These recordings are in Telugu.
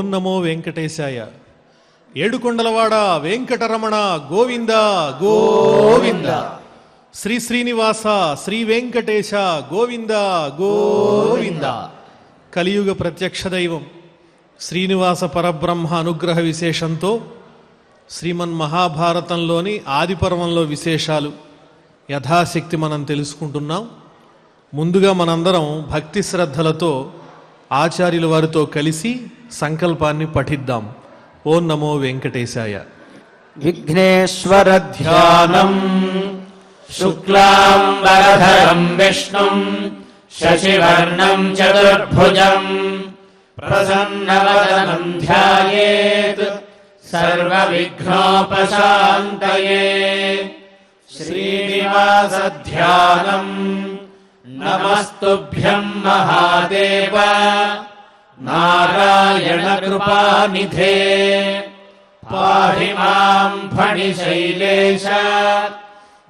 ఓం నమో వెంకటేశాయ. ఏడుకొండలవాడ వెంకటరమణ గోవింద గోవింద. శ్రీ శ్రీనివాస శ్రీ వెంకటేశ గోవింద గోవింద. కలియుగ ప్రత్యక్ష దైవం శ్రీనివాస పరబ్రహ్మ అనుగ్రహ విశేషంతో శ్రీమన్ మహాభారతంలోని ఆదిపర్వంలో విశేషాలు యథాశక్తి మనం తెలుసుకుంటున్నాం. ముందుగా మనందరం భక్తి శ్రద్ధలతో ఆచార్యుల వారితో కలిసి సంకల్పాన్ని పఠిద్దాం. ఓం నమో వెంకటేశాయ. విఘ్నేశ్వర ధ్యానం శుక్లాంబరధరం విష్ణుం శశివర్ణం చతుర్భుజం ప్రసన్నవదనం ధ్యాయేత్ సర్వవిఘ్నోపశాంతయే. శ్రీనివాస ధ్యానం. నమస్తుభ్యం మహాదేవ నారాయణ కృపానిధే. పాహి మాం ఫణిశైలేశ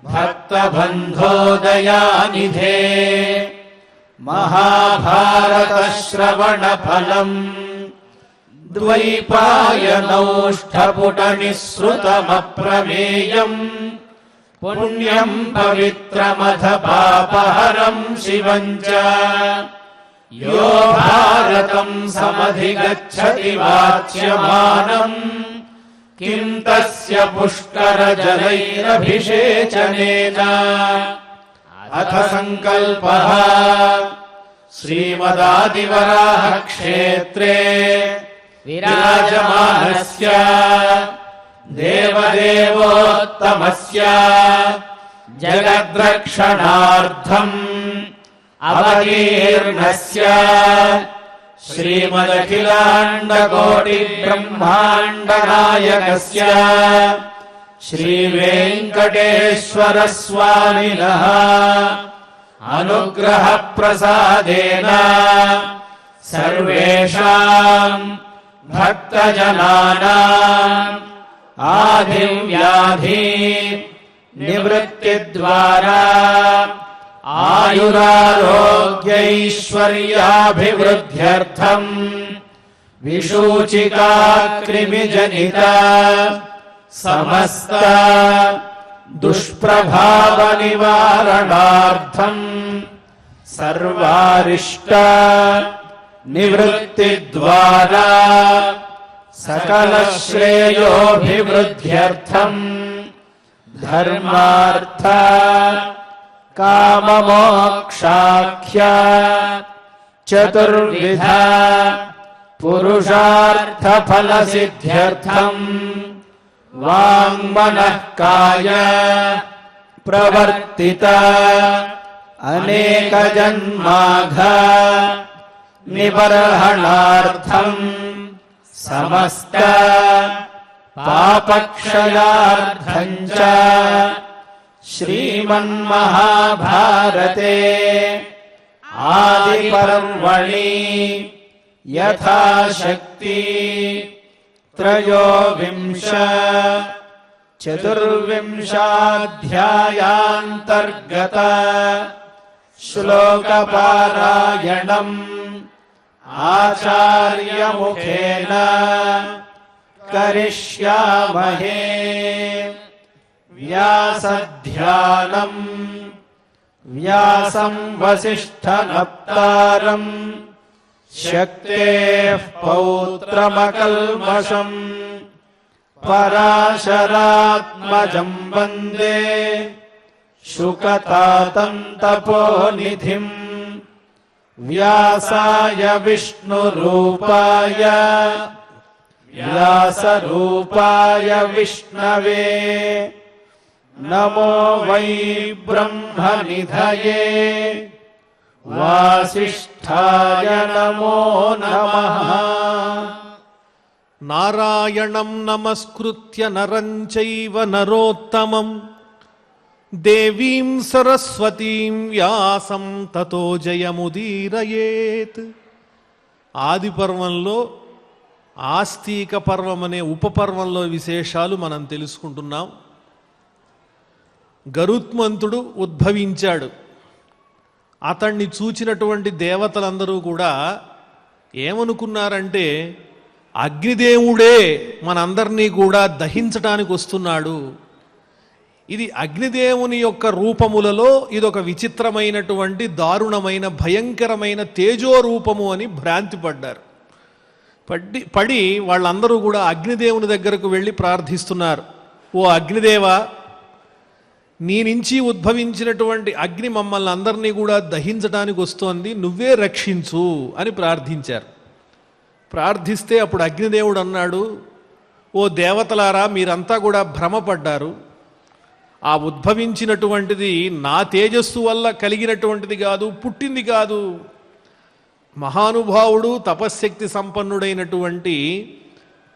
భక్తబంధో దయానిధే. మహాభారత శ్రవణ ఫలం ద్వైపాయనౌష్ఠపుట నిస్సృతమప్రమేయం. పుణ్యం పవిత్రమథ పాపహరం శివం చ. యో భారతం సమధిగచ్చతి వాచ్యమానం కిం తస్య పుష్కర జలైరభిషేచనేన. అథ సంకల్పః శ్రీమదాదివరాహ క్షేత్రే విరాజమానస్య దేవదేవోత్తమస్య జగద్రక్షణార్థం అవతీర్ణస్య శ్రీమదఖిలాండకోటి బ్రహ్మాండ నాయకస్య శ్రీవేంకటేశ్వర స్వామినః అనుగ్రహ ప్రసాదేన సర్వేషాం భక్తజనానాం ఆదివ్యాధి నివృత్తి ద్వారా ఆయురారోగ్యైశ్వర్యాభివృద్ధ్యర్థం విషూచికాక్రిమిజనిత సమస్త దుష్ప్రభావ నివారణార్థం సర్వారిష్ట నివృత్తి ద్వారా సకల శ్రేయోభివృద్ధ్యర్థం ధర్మార్థ కామమోక్షాఖ్య చతుర్విధ పురుషార్థ ఫల సిద్ధ్యర్థం వాంగ్మనః కాయ ప్రవర్తిత అనేక జన్మాఘ నిబర్హణార్థం సమస్త పాపక్షయార్థం చ శ్రీమన్మహాభారతే ఆదిపర్వణి యథాశక్తి త్రయోవింశ చతుర్వింశాధ్యాయాంతర్గత శ్లోకపారాయణం ఆచార్యముఖేన కరిష్యామహే. వ్యాసధ్యానం వ్యాసం వసిష్ఠనప్తారం శక్తేః పౌత్రమకల్మషం పరాశరాత్మజం వందే శుకతాతం తపోనిధిం. వ్యాసాయ విష్ణురూపాయ వ్యాసరూపాయ విష్ణవే నమో వై బ్రహ్మనిధయే వాసిష్ఠాయ నమో నమః. నారాయణం నమస్కృత్య నరం చైవ నరోత్తమం దేవీం సరస్వతీం వ్యాసం తతో జయముదీరయేత్. ఆదిపర్వంలో ఆస్తిక పర్వం అనే ఉపపర్వంలో విశేషాలు మనం తెలుసుకుంటున్నాం. గరుత్మంతుడు ఉద్భవించాడు. అతన్ని చూచినటువంటి దేవతలందరూ కూడా ఏమనుకున్నారంటే అగ్నిదేవుడే మనందరినీ కూడా దహించడానికి వస్తున్నాడు. ఇది అగ్నిదేవుని యొక్క రూపములలో ఇదొక విచిత్రమైనటువంటి దారుణమైన భయంకరమైన తేజో రూపము అని భ్రాంతి పడ్డారు. పడి వాళ్ళందరూ కూడా అగ్నిదేవుని దగ్గరకు వెళ్ళి ప్రార్థిస్తున్నారు. ఓ అగ్నిదేవా, నీ నుంచి ఉద్భవించినటువంటి అగ్ని మమ్మల్ని అందరినీ కూడా దహించడానికి వస్తోంది, నువ్వే రక్షించు అని ప్రార్థించారు. ప్రార్థిస్తే అప్పుడు అగ్నిదేవుడు అన్నాడు, ఓ దేవతలారా, మీరంతా కూడా భ్రమపడ్డారు. ఆ ఉద్భవించినటువంటిది నా తేజస్సు వల్ల కలిగినటువంటిది కాదు, పుట్టింది కాదు. మహానుభావుడు తపశ్శక్తి సంపన్నుడైనటువంటి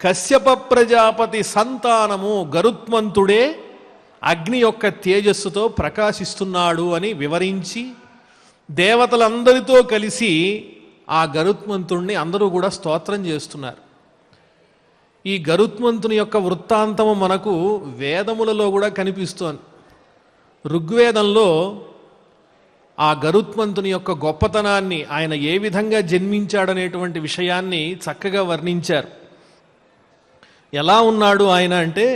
కశ్యప ప్రజాపతి సంతానము గరుత్మంతుడే అగ్ని యొక్క తేజస్సుతో ప్రకాశిస్తున్నాడు అని వివరించి దేవతలందరితో కలిసి ఆ గరుత్మంతుణ్ణి అందరూ కూడా స్తోత్రం చేస్తున్నారు. ఈ గరుత్మంతుని యొక్క వృత్తాంతము మనకు వేదములలో కూడా కనిపిస్తోంది. ఋగ్వేదంలో ఆ గరుత్మంతుని యొక్క గొప్పతనాన్ని, ఆయన ఏ విధంగా జన్మించాడనేటువంటి విషయాన్ని చక్కగా వర్ణించారు. ఎలా ఉన్నాడు ఆయన అంటే,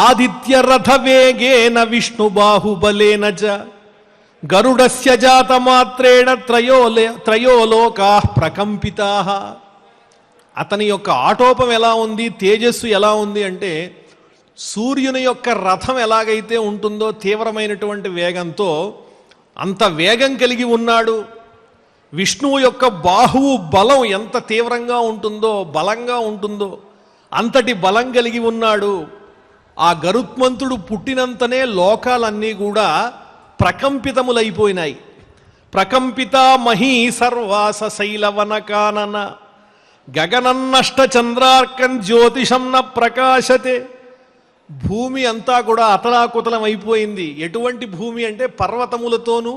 ఆదిత్య రథ వేగేన విష్ణు బాహుబలేన చ గరుడస్య జాతమాత్రేణ త్రయోలోకా ప్రకంపితాః. అతని యొక్క ఆటోపం ఎలా ఉంది, తేజస్సు ఎలా ఉంది అంటే, సూర్యుని యొక్క రథం ఎలాగైతే ఉంటుందో తీవ్రమైనటువంటి వేగంతో అంత వేగం కలిగి ఉన్నాడు. విష్ణువు యొక్క బాహువు బలం ఎంత తీవ్రంగా ఉంటుందో, బలంగా ఉంటుందో అంతటి బలం కలిగి ఉన్నాడు. ఆ గరుత్మంతుడు పుట్టినంతనే లోకాలన్నీ కూడా ప్రకంపితములైపోయినాయి. ప్రకంపిత మహీ సర్వాస శైలవనకానన గగనన్నష్ట చంద్రార్కం జ్యోతిషం న ప్రకాశతే. భూమి అంతా కూడా అతలాకుతలం అయిపోయింది. ఎటువంటి భూమి అంటే పర్వతములతోనూ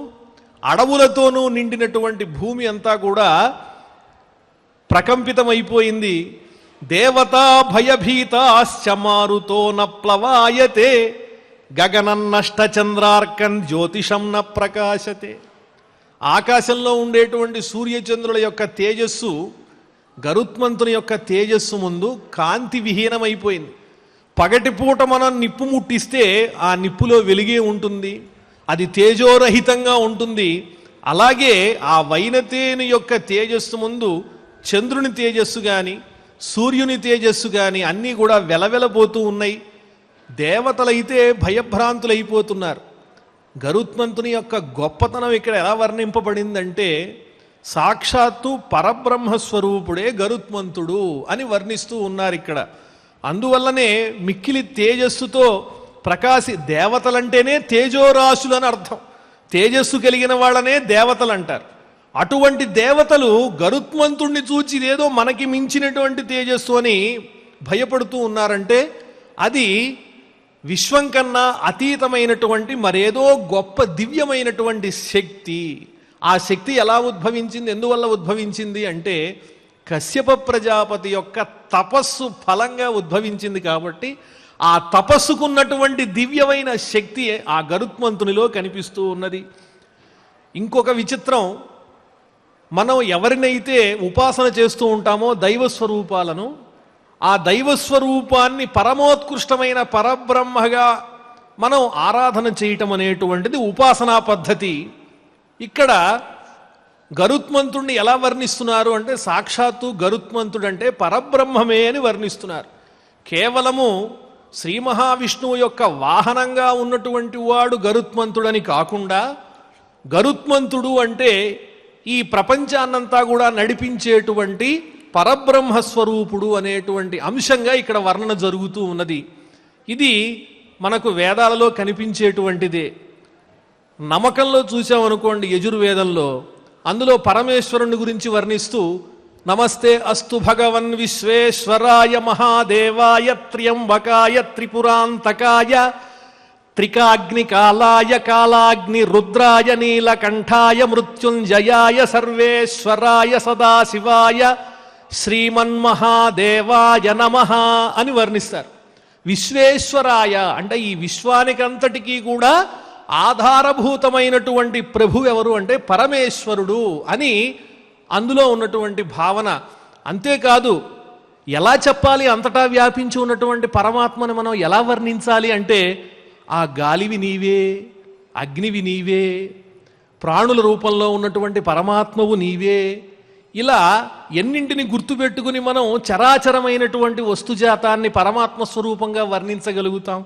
అడవులతోనూ నిండినటువంటి భూమి అంతా కూడా ప్రకంపితమైపోయింది. దేవతా భయభీతాశ్చ మారుతో న ప్లవాయతే గగనన్నష్ట చంద్రార్కం జ్యోతిషం న ప్రకాశతే. ఆకాశంలో ఉండేటువంటి సూర్యచంద్రుల యొక్క తేజస్సు గరుత్మంతుని యొక్క తేజస్సు ముందు కాంతి విహీనమైపోయింది. పగటిపూట మనం నిప్పు ముట్టిస్తే ఆ నిప్పులో వెలిగే ఉంటుంది, అది తేజోరహితంగా ఉంటుంది. అలాగే ఆ వైనతేని యొక్క తేజస్సు ముందు చంద్రుని తేజస్సు కానీ సూర్యుని తేజస్సు కానీ అన్నీ కూడా వెలవెలబోతూ ఉన్నాయి. దేవతలైతే భయభ్రాంతులైపోతున్నారు. గరుత్మంతుని యొక్క గొప్పతనం ఇక్కడ ఎలా వర్ణింపబడిందంటే, సాక్షాత్తు పరబ్రహ్మస్వరూపుడే గరుత్మంతుడు అని వర్ణిస్తూ ఉన్నారు ఇక్కడ. అందువల్లనే మిక్కిలి తేజస్సుతో దేవతలంటేనే తేజోరాశులని అర్థం. తేజస్సు కలిగిన వాళ్ళనే దేవతలు అంటారు. అటువంటి దేవతలు గరుత్మంతుణ్ణి చూచి ఇదేదో మనకి మించినటువంటి తేజస్సు అని భయపడుతూ ఉన్నారంటే, అది విశ్వం కన్నా అతీతమైనటువంటి మరేదో గొప్ప దివ్యమైనటువంటి శక్తి. ఆ శక్తి ఎలా ఉద్భవించింది, ఎందువల్ల ఉద్భవించింది అంటే, కశ్యప ప్రజాపతి యొక్క తపస్సు ఫలంగా ఉద్భవించింది. కాబట్టి ఆ తపస్సుకున్నటువంటి దివ్యమైన శక్తి ఆ గరుత్మంతునిలో కనిపిస్తూ ఉన్నది. ఇంకొక విచిత్రం, మనం ఎవరినైతే ఉపాసన చేస్తూ ఉంటామో దైవస్వరూపాలను, ఆ దైవస్వరూపాన్ని పరమోత్కృష్టమైన పరబ్రహ్మగా మనం ఆరాధన చేయటం అనేటువంటిది ఉపాసనా పద్ధతి. ఇక్కడ గరుత్మంతుడిని ఎలా వర్ణిస్తున్నారు అంటే, సాక్షాత్తు గరుత్మంతుడు అంటే పరబ్రహ్మమే అని వర్ణిస్తున్నారు. కేవలము శ్రీ మహావిష్ణువు యొక్క వాహనంగా ఉన్నటువంటి వాడు గరుత్మంతుడని కాకుండా, గరుత్మంతుడు అంటే ఈ ప్రపంచాన్నంతా కూడా నడిపించేటువంటి పరబ్రహ్మస్వరూపుడు అనేటువంటి అంశంగా ఇక్కడ వర్ణన జరుగుతూ ఉన్నది. ఇది మనకు వేదాలలో కనిపించేటువంటిదే. నమ్మకంలో చూసామనుకోండి, యజుర్వేదంలో అందులో పరమేశ్వరుని గురించి వర్ణిస్తూ, నమస్తే అస్తు భగవన్ విశ్వేశ్వరాయ మహాదేవాయ త్ర్యంబకాయ త్రిపురాంతకాయ త్రికాగ్ని కాలాయ కాలాగ్ని రుద్రాయ నీలకంఠాయ మృత్యుంజయాయ సర్వేశ్వరాయ సదాశివాయ శ్రీమన్మహాదేవాయ నమః అని వర్ణిస్తారు. విశ్వేశ్వరాయ అంటే ఈ విశ్వానికంతటికీ కూడా ఆధారభూతమైనటువంటి ప్రభు ఎవరు అంటే పరమేశ్వరుడు అని అందులో ఉన్నటువంటి భావన. అంతేకాదు, ఎలా చెప్పాలి? అంతటా వ్యాపించి ఉన్నటువంటి పరమాత్మని మనం ఎలా వర్ణించాలి అంటే, ఆ గాలివి నీవే, అగ్నివి నీవే, ప్రాణుల రూపంలో ఉన్నటువంటి పరమాత్మవు నీవే. ఇలా ఎన్నింటిని గుర్తుపెట్టుకుని మనం చరాచరమైనటువంటి వస్తుజాతాన్ని పరమాత్మ స్వరూపంగా వర్ణించగలుగుతాం?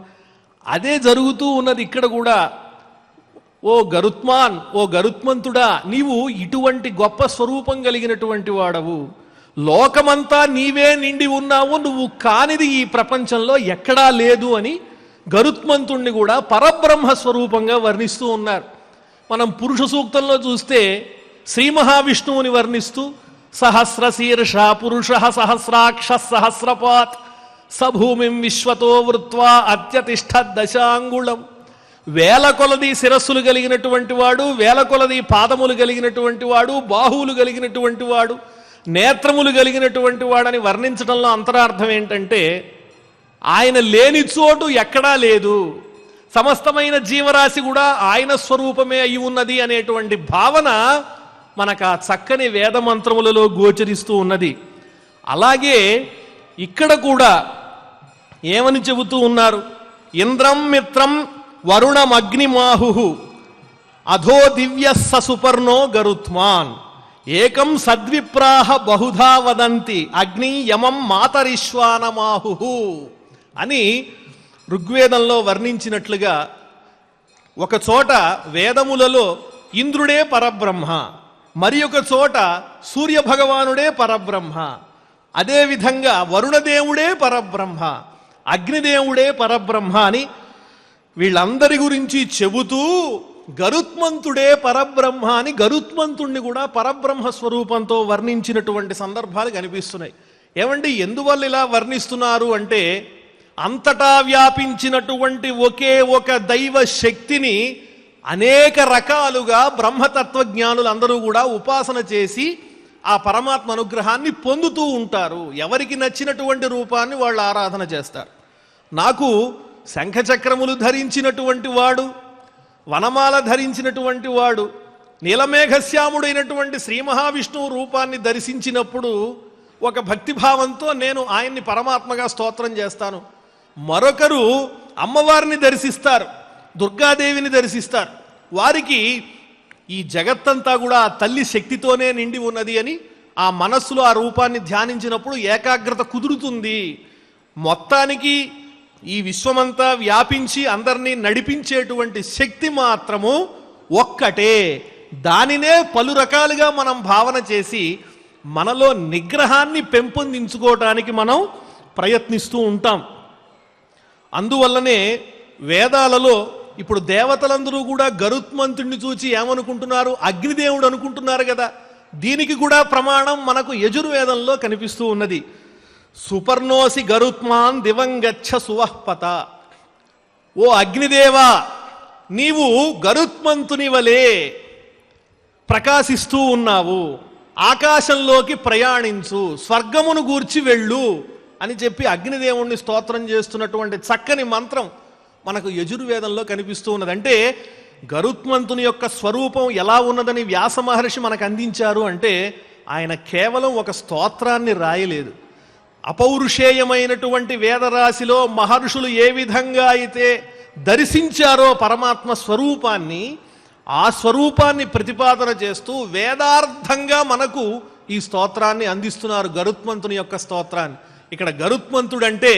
అదే జరుగుతూ ఉన్నది ఇక్కడ కూడా. ఓ గరుత్మాన్, ఓ గరుత్మంతుడా, నీవు ఇటువంటి గొప్ప స్వరూపం కలిగినటువంటి వాడవు. లోకమంతా నీవే నిండి ఉన్నావు, నువ్వు కానిది ఈ ప్రపంచంలో ఎక్కడా లేదు అని గరుత్మంతుణ్ణి కూడా పరబ్రహ్మ స్వరూపంగా వర్ణిస్తూ ఉన్నారు. మనం పురుష సూక్తంలో చూస్తే శ్రీ మహావిష్ణువుని వర్ణిస్తూ సహస్రశీర్ష పురుష సహస్రాక్ష సహస్రపాత్ సభూమిం విశ్వతో వృత్వా అత్యతిష్ట దశాంగుళం. వేల కొలది శిరస్సులు కలిగినటువంటి వాడు, వేల కొలది పాదములు కలిగినటువంటి వాడు, బాహువులు కలిగినటువంటి వాడు, నేత్రములు కలిగినటువంటి వాడని వర్ణించడంలో అంతరార్థం ఏంటంటే, ఆయన లేని చోటు ఎక్కడా లేదు, సమస్తమైన జీవరాశి కూడా ఆయన స్వరూపమే అయి ఉన్నది అనేటువంటి భావన మనకు ఆ చక్కని వేద మంత్రములలో గోచరిస్తూ ఉన్నది. అలాగే ఇక్కడ కూడా ఏమని చెబుతూ ఉన్నారు? ఇంద్రం మిత్రం వరుణమగ్నిమాహు అధో దివ్య ససుపర్ణో గరుత్మాన్ ఏకం సద్విప్రాహ బహుధా వదంతి అగ్ని యమం మాతరిశ్వానమాహు అని ఋగ్వేదంలో వర్ణించినట్లుగా, ఒక చోట వేదములలో ఇంద్రుడే పరబ్రహ్మ, మరి ఒక చోట సూర్యభగవానుడే పరబ్రహ్మ, అదేవిధంగా వరుణదేవుడే పరబ్రహ్మ, అగ్నిదేవుడే పరబ్రహ్మ అని వీళ్ళందరి గురించి చెబుతూ గరుత్మంతుడే పరబ్రహ్మ అని గరుత్మంతుణ్ణి కూడా పరబ్రహ్మ స్వరూపంతో వర్ణించినటువంటి సందర్భాలు కనిపిస్తున్నాయి. ఏమండి, ఎందువల్ల ఇలా వర్ణిస్తున్నారు అంటే, అంతటా వ్యాపించినటువంటి ఒకే ఒక దైవ శక్తిని అనేక రకాలుగా బ్రహ్మతత్వజ్ఞానులు అందరూ కూడా ఉపాసన చేసి ఆ పరమాత్మ అనుగ్రహాన్ని పొందుతూ ఉంటారు. ఎవరికి నచ్చినటువంటి రూపాన్ని వాళ్ళు ఆరాధన చేస్తారు. నాకు శంఖచక్రములు ధరించినటువంటి వాడు, వనమాల ధరించినటువంటి వాడు, నీలమేఘశ్యాముడైనటువంటి శ్రీ మహావిష్ణువు రూపాన్ని దర్శించినప్పుడు ఒక భక్తిభావంతో నేను ఆయన్ని పరమాత్మగా స్తోత్రం చేస్తాను. మరొకరు అమ్మవారిని దర్శిస్తారు, దుర్గాదేవిని దర్శిస్తారు. వారికి ఈ జగత్తంతా కూడా ఆ తల్లి శక్తితోనే నిండి ఉన్నది అని ఆ మనస్సులో ఆ రూపాన్ని ధ్యానించినప్పుడు ఏకాగ్రత కుదురుతుంది. మొత్తానికి ఈ విశ్వమంతా వ్యాపించి అందరినీ నడిపించేటువంటి శక్తి మాత్రము ఒక్కటే. దానినే పలు రకాలుగా మనం భావన చేసి మనలో నిగ్రహాన్ని పెంపొందించుకోవడానికి మనం ప్రయత్నిస్తూ ఉంటాం. అందువల్లనే వేదాలలో ఇప్పుడు దేవతలందరూ కూడా గరుత్మంతుడిని చూచి ఏమనుకుంటున్నారు? అగ్నిదేవుడు అనుకుంటున్నారు కదా. దీనికి కూడా ప్రమాణం మనకు యజుర్వేదంలో కనిపిస్తూ ఉన్నది. సుపర్ణోసి గరుత్మాన్ దివంగచ్చ సువహ్పత. ఓ అగ్నిదేవా, నీవు గరుత్మంతుని వలె ప్రకాశిస్తూ ఉన్నావు, ఆకాశంలోకి ప్రయాణించు, స్వర్గమును గూర్చి వెళ్ళు అని చెప్పి అగ్నిదేవుణ్ణి స్తోత్రం చేస్తున్నటువంటి చక్కని మంత్రం మనకు యజుర్వేదంలో కనిపిస్తూ ఉన్నది. అంటే గరుత్మంతుని యొక్క స్వరూపం ఎలా ఉన్నదని వ్యాస మహర్షి మనకు అందించారు అంటే, ఆయన కేవలం ఒక స్తోత్రాన్ని రాయలేదు. అపౌరుషేయమైనటువంటి వేదరాశిలో మహర్షులు ఏ విధంగా అయితే దర్శించారో పరమాత్మ స్వరూపాన్ని, ఆ స్వరూపాన్ని ప్రతిపాదన చేస్తూ వేదార్థంగా మనకు ఈ స్తోత్రాన్ని అందిస్తున్నారు, గరుత్మంతుని యొక్క స్తోత్రాన్ని. ఇక్కడ గరుత్మంతుడంటే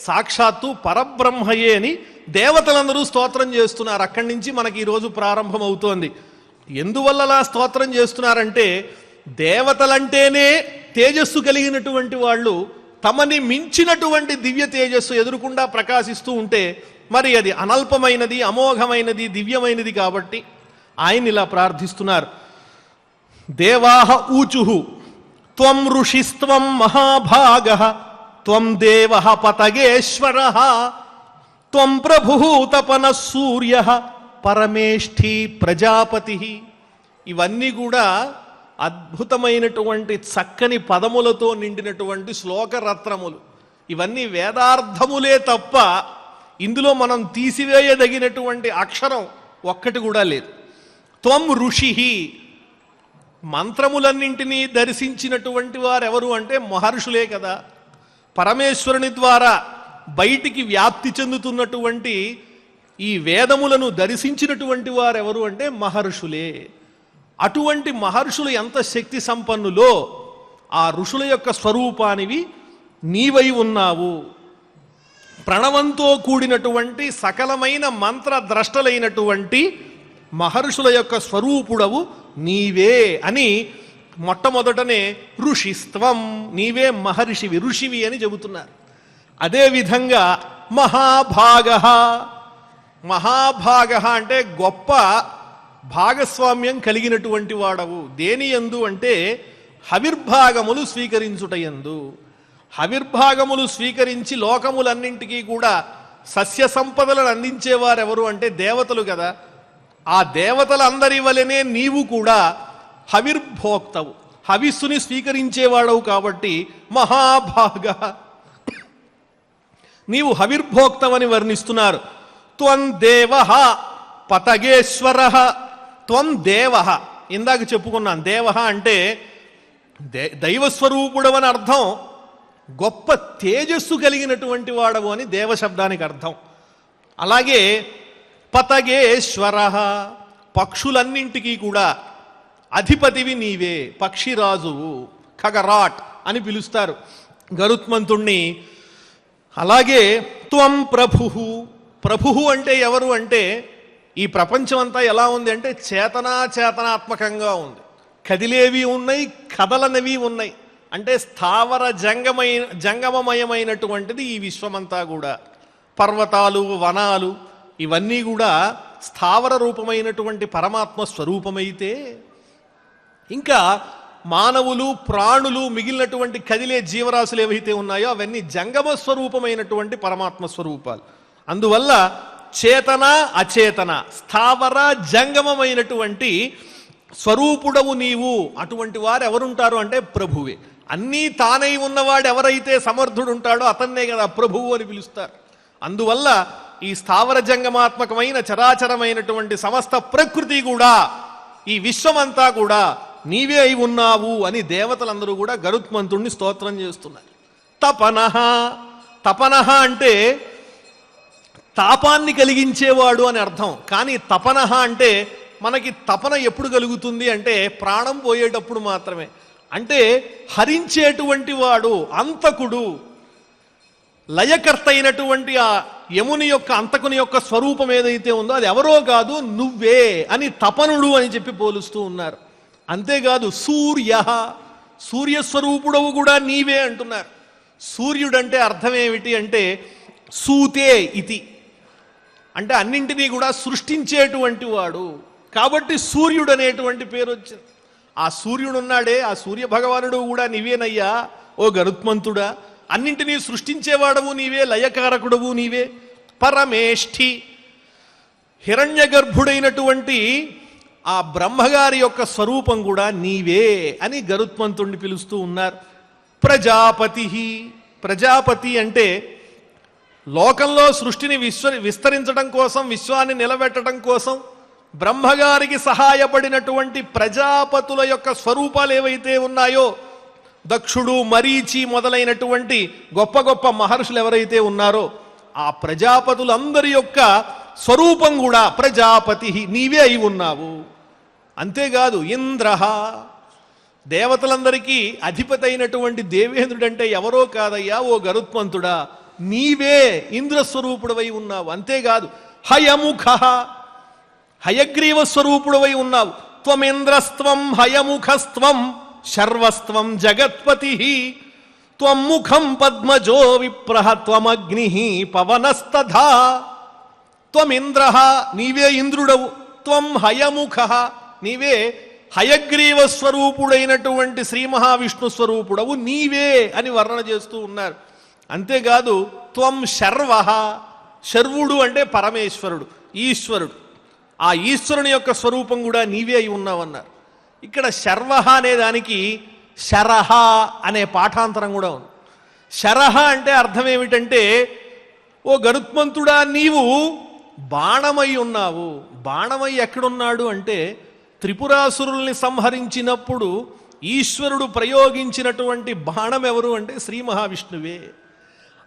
సాక్షాత్తు పరబ్రహ్మయే అని దేవతలందరూ స్తోత్రం చేస్తున్నారు. అక్కడి నుంచి మనకి ఈరోజు ప్రారంభం అవుతోంది. ఎందువల్ల అలా స్తోత్రం చేస్తున్నారంటే, దేవతలంటేనే తేజస్సు కలిగినటువంటి వాళ్ళు తమని మించినటువంటి దివ్య తేజస్సు ఎదురుకుండా ప్రకాశిస్తూ ఉంటే మరి అది అనల్పమైనది, అమోఘమైనది, దివ్యమైనది కాబట్టి ఆయన ఇలా ప్రార్థిస్తున్నారు. దేవాహ ఊచుహు త్వం ఋషిస్త్వం మహాభాగః త్వం దేవః పతగేశ్వరః త్వం ప్రభుః తపనః సూర్యః పరమేష్ఠి ప్రజాపతి. ఇవన్నీ కూడా అద్భుతమైనటువంటి చక్కని పదములతో నిండినటువంటి శ్లోకరత్నములు. ఇవన్నీ వేదార్థములే తప్ప ఇందులో మనం తీసివేయదగినటువంటి అక్షరం ఒక్కటి కూడా లేదు. త్వం ఋషిః, మంత్రములన్నింటినీ దర్శించినటువంటి వారెవరు అంటే మహర్షులే కదా. పరమేశ్వరుని ద్వారా బయటికి వ్యాప్తి చెందుతున్నటువంటి ఈ వేదములను దర్శించినటువంటి వారెవరు అంటే మహర్షులే. అటువంటి మహర్షులు ఎంత శక్తి సంపన్నులో ఆ ఋషుల యొక్క స్వరూపానివి నీవై ఉన్నావు. ప్రణవంతో కూడినటువంటి సకలమైన మంత్ర ద్రష్టలైనటువంటి మహర్షుల యొక్క స్వరూపుడవు నీవే అని మొట్టమొదటనే ఋషిస్త్వం, నీవే మహర్షివి, ఋషివి అని చెబుతున్నారు. అదేవిధంగా మహాభాగ, మహాభాగ అంటే గొప్ప భాగస్వామ్యం కలిగినటువంటి వాడవు. దేని యందు అంటే హవిర్భాగములు స్వీకరించుటయందు. హవిర్భాగములు స్వీకరించి లోకములన్నింటికీ కూడా సస్య సంపదలను అందించేవారెవరు అంటే దేవతలు కదా. ఆ దేవతలందరి వలనే నీవు కూడా హవిర్భోక్తవు, హవిస్సుని స్వీకరించేవాడవు. కాబట్టి మహాభాగ, నీవు హవిర్భోక్తవని వర్ణిస్తున్నారు. త్వం దేవ పతగేశ్వర, త్వం దేవ, ఇందాక చెప్పుకున్నాను. దేవ అంటే దైవస్వరూపుడవని అర్థం, గొప్ప తేజస్సు కలిగినటువంటి వాడవు అని దేవశబ్దానికి అర్థం. అలాగే పతగేశ్వర, పక్షులన్నింటికీ కూడా అధిపతివి నీవే, పక్షిరాజువు, ఖగరాట్ అని పిలుస్తారు గరుత్మంతుణ్ణి. అలాగే త్వం ప్రభు, ప్రభు అంటే ఎవరు అంటే ఈ ప్రపంచం అంతా ఎలా ఉంది అంటే చేతనాత్మకంగా ఉంది. కదిలేవి ఉన్నాయి, కదలనవి ఉన్నాయి. అంటే స్థావర జంగమమయమైనటువంటిది ఈ విశ్వమంతా కూడా. పర్వతాలు, వనాలు ఇవన్నీ కూడా స్థావర రూపమైనటువంటి పరమాత్మ స్వరూపమైతే, ఇంకా మానవులు, ప్రాణులు, మిగిలినటువంటి కదిలే జీవరాశులు ఏవైతే ఉన్నాయో అవన్నీ జంగమ స్వరూపమైనటువంటి పరమాత్మ స్వరూపాలు. అందువల్ల చేతన అచేతన స్థావర జంగమమైనటువంటి స్వరూపుడవు నీవు. అటువంటి వారు ఎవరుంటారు అంటే ప్రభువే. అన్నీ తానై ఉన్నవాడు ఎవరైతే సమర్థుడు ఉంటాడో అతన్నే కదా ప్రభువు అని పిలుస్తారు. అందువల్ల ఈ స్థావర జంగమాత్మకమైన చరాచరమైనటువంటి సమస్త ప్రకృతి కూడా, ఈ విశ్వమంతా కూడా నీవే అయి ఉన్నావు అని దేవతలందరూ కూడా గరుత్మంతుణ్ణి స్తోత్రం చేస్తున్నారు. తపనః, తపనః అంటే తాపాన్ని కలిగించేవాడు అని అర్థం. కానీ తపనః అంటే మనకి తపన ఎప్పుడు కలుగుతుంది అంటే ప్రాణం పోయేటప్పుడు మాత్రమే. అంటే హరించేటువంటి వాడు, అంతకుడు, లయకర్త అయినటువంటి ఆ యముని యొక్క అంతకుని యొక్క స్వరూపం ఏదైతే ఉందో అది ఎవరో కాదు నువ్వే అని తపనుడు అని చెప్పి పోలుస్తూ ఉన్నారు. అంతేకాదు సూర్య, సూర్యస్వరూపుడవు కూడా నీవే అంటున్నారు. సూర్యుడంటే అర్థం ఏమిటి అంటే సూతే ఇతి, అంటే అన్నింటినీ కూడా సృష్టించేటువంటి వాడు. కాబట్టి సూర్యుడు అనేటువంటి పేరు వచ్చింది. ఆ సూర్యుడు ఉన్నాడే, ఆ సూర్య భగవానుడు కూడా నీవేనయ్యా ఓ గరుత్మంతుడా. అన్నింటినీ సృష్టించేవాడవు నీవే, లయకారకుడవు నీవే. పరమేష్ఠి, హిరణ్య గర్భుడైనటువంటి ఆ బ్రహ్మగారి యొక్క స్వరూపం కూడా నీవే అని గరుత్మంతుణ్ణి పిలుస్తూ ఉన్నారు. ప్రజాపతి, ప్రజాపతి అంటే లోకంలో సృష్టిని విస్తరించడం కోసం, విశ్వాన్ని నిలబెట్టడం కోసం బ్రహ్మగారికి సహాయపడినటువంటి ప్రజాపతుల యొక్క స్వరూపాలు ఏవైతే ఉన్నాయో, దక్షుడు, మరీచి మొదలైనటువంటి గొప్ప గొప్ప మహర్షులు ఎవరైతే ఉన్నారో ఆ ప్రజాపతులందరి యొక్క స్వరూపం కూడా ప్రజాపతి నీవే అయి ఉన్నావు. అంతేకాదు ఇంద్ర, దేవతలందరికీ అధిపతి అయినటువంటి దేవేంద్రుడంటే ఎవరో కాదయ్యా ఓ గరుత్మంతుడా, నీవే ఇంద్రస్వరూపుడవై ఉన్నావు. అంతేకాదు హయముఖ, హయగ్రీవ స్వరూపుడవై ఉన్నావు. త్వమింద్రస్త్వం హయముఖస్త్వం శర్వస్త్వం జగత్పతి, త్వం ముఖం పద్మజో విప్రః త్వమగ్ని పవనస్తథా. త్వమింద్ర, నీవే ఇంద్రుడవు. త్వం హయముఖ, నీవే హయగ్రీవ స్వరూపుడైనటువంటి శ్రీ మహావిష్ణు స్వరూపుడవు నీవే అని వర్ణన చేస్తూ ఉన్నారు. అంతేకాదు త్వం శర్వ, శర్వుడు అంటే పరమేశ్వరుడు, ఈశ్వరుడు. ఆ ఈశ్వరుని యొక్క స్వరూపం కూడా నీవే అయి ఉన్నావన్నారు. ఇక్కడ శర్వ అనే దానికి శరహ అనే పాఠాంతరం కూడా ఉంది. శరహ అంటే అర్థం ఏమిటంటే ఓ గరుత్మంతుడా నీవు బాణమై ఉన్నావు. బాణమై ఎక్కడున్నాడు అంటే త్రిపురాసురుల్ని సంహరించినప్పుడు ఈశ్వరుడు ప్రయోగించినటువంటి బాణం ఎవరు అంటే శ్రీ మహావిష్ణువే.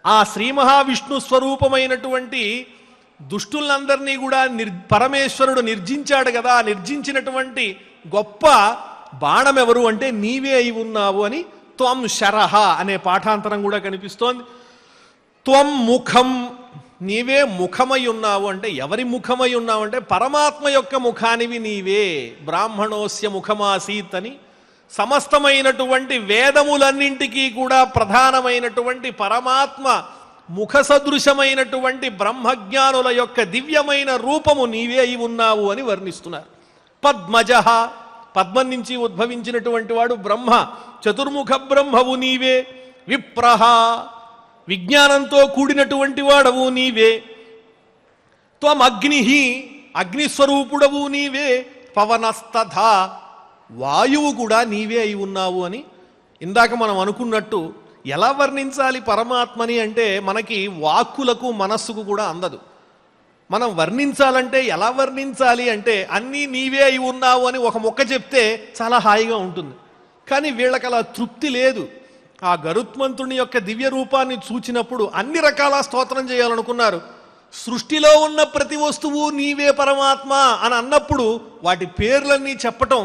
ఆ శ్రీ మహావిష్ణు స్వరూపమైనటువంటి దుష్టులందరినీ కూడా పరమేశ్వరుడు నిర్జించాడు కదా. నిర్జించినటువంటి గొప్ప బాణం ఎవరు అంటే నీవే అయి ఉన్నావు అని త్వం శరహ అనే పాఠాంతరం కూడా కనిపిస్తోంది. త్వం ముఖం, నీవే ముఖమై ఉన్నావు అంటే ఎవరి ముఖమై ఉన్నావు అంటే పరమాత్మ యొక్క ముఖానివి నీవే. బ్రాహ్మణోస్య ముఖమాసీత్ అని సమస్తమైనటువంటి వేదములన్నింటికీ కూడా ప్రధానమైనటువంటి పరమాత్మ ముఖ సదృశమైనటువంటి బ్రహ్మజ్ఞానుల యొక్క దివ్యమైన రూపము నీవే అయి ఉన్నావు అని వర్ణిస్తున్నారు. పద్మజ, పద్మం నుంచి ఉద్భవించినటువంటి వాడు బ్రహ్మ, చతుర్ముఖ బ్రహ్మవు నీవే. విప్రహ, విజ్ఞానంతో కూడినటువంటి వాడవు నీవే. త్వం అగ్ని, అగ్నిస్వరూపుడవు నీవే. పవనస్తథ, వాయువు కూడా నీవే అయి ఉన్నావు అని ఇందాక మనం అనుకున్నట్టు ఎలా వర్ణించాలి పరమాత్మని అంటే మనకి వాక్కులకు మనస్సుకు కూడా అందదు. మనం వర్ణించాలంటే ఎలా వర్ణించాలి అంటే అన్నీ నీవే అయి ఉన్నావు అని ఒక మొక్క చెప్తే చాలా హాయిగా ఉంటుంది. కానీ వీళ్ళకి అలా తృప్తి లేదు. ఆ గరుత్మంతుని యొక్క దివ్య రూపాన్ని చూచినప్పుడు అన్ని రకాల స్తోత్రం చేయాలనుకున్నారు. సృష్టిలో ఉన్న ప్రతి వస్తువు నీవే పరమాత్మ అని అన్నప్పుడు వాటి పేర్లన్నీ చెప్పటం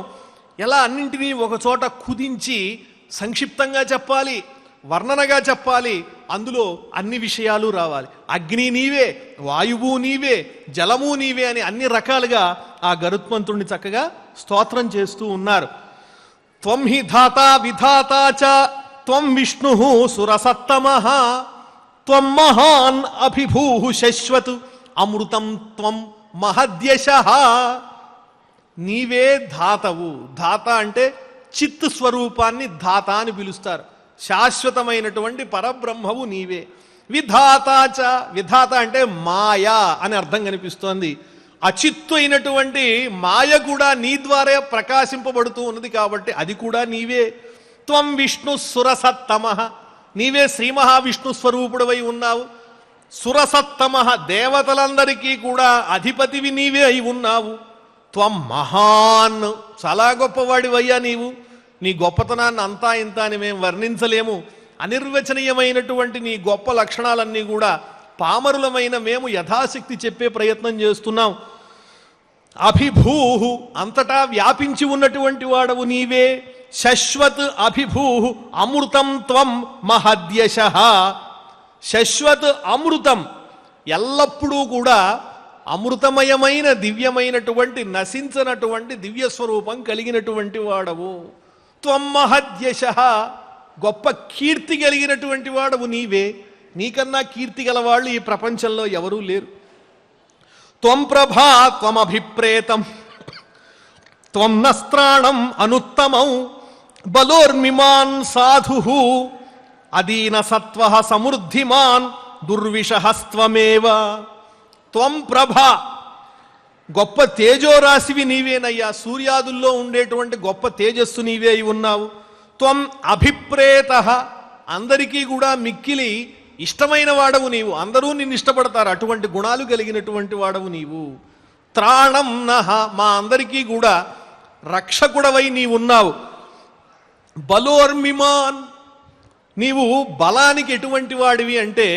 ఎలా, అన్నింటినీ ఒక చోట కుదించి సంక్షిప్తంగా చెప్పాలి, వర్ణనగా చెప్పాలి, అందులో అన్ని విషయాలు రావాలి. అగ్ని నీవే, వాయువు నీవే, జలము నీవే అని అన్ని రకాలుగా ఆ గరుత్మంతుణ్ణి చక్కగా స్తోత్రం చేస్తూ ఉన్నారు. త్వం హి ధాతా విధాతా చ త్వం విష్ణు సురసత్తమః త్వం మహాన్ అభిభూః శశ్వత్ అమృతం త్వం మహద్యశః. నీవే ధాతవు. ధాత అంటే చిత్ స్వరూపాన్ని ధాత అని పిలుస్తారు. శాశ్వతమైనటువంటి పరబ్రహ్మవు నీవే. విధాతాచ, విధాత అంటే మాయా అని అర్థం కనిపిస్తోంది. అచిత్తు అయినటువంటి మాయ కూడా నీ ద్వారా ప్రకాశింపబడుతూ ఉన్నది కాబట్టి అది కూడా నీవే. త్వం విష్ణు సురసత్తమః, నీవే శ్రీ మహావిష్ణు స్వరూపుడవై ఉన్నావు. సురసత్తమః, దేవతలందరికీ కూడా అధిపతివి నీవే అయి ఉన్నావు. త్వం మహాన్, చాలా గొప్పవాడివయ్యా నీవు. నీ గొప్పతనాన్ని అంతా ఇంత అని మేము వర్ణించలేము. అనిర్వచనీయమైనటువంటి నీ గొప్ప లక్షణాలన్నీ కూడా పామరులమైన మేము యథాశక్తి చెప్పే ప్రయత్నం చేస్తున్నాం. అభిభూః, అంతటా వ్యాపించి ఉన్నటువంటి వాడవు నీవే. శశ్వత్ అభిభూః అమృతం త్వం మహద్యశః. శశ్వత్ అమృతం, ఎల్లప్పుడూ కూడా అమృతమయమైన దివ్యమైనటువంటి నశించనటువంటి దివ్య స్వరూపం కలిగినటువంటి వాడవు. త్వం మహద్యశః, గొప్ప కీర్తి కలిగినటువంటి వాడవు నీవే. నీకన్నా కీర్తి గలవాళ్ళు ఈ ప్రపంచంలో ఎవరూ లేరు. త్వం ప్రభా త్వమభిప్రేతం త్వం నస్త్రాణం అనుత్తమం బలోర్మిమాన్ సాధుః అదీన సత్వః సమృద్ధిమాన్ దుర్విషహస్త్వమేవ. త్వం ప్రభ, గొప్ప తేజోరాశివి నీవేనయ్యా. సూర్యాదుల్లో ఉండేటువంటి గొప్ప తేజస్సు నీవే అయి ఉన్నావు. త్వం అభిప్రేతః, అందరికీ కూడా మిక్కిలి ఇష్టమైన వాడవు నీవు. అందరూ నిన్ను ఇష్టపడతారు, అటువంటి గుణాలు కలిగినటువంటి వాడవు నీవు. త్రాణం నః, మా అందరికీ కూడా రక్షకుడవై నీవున్నావు. బలోర్మిమాన్, నీవు బలానికి ఎటువంటి వాడివి అంటే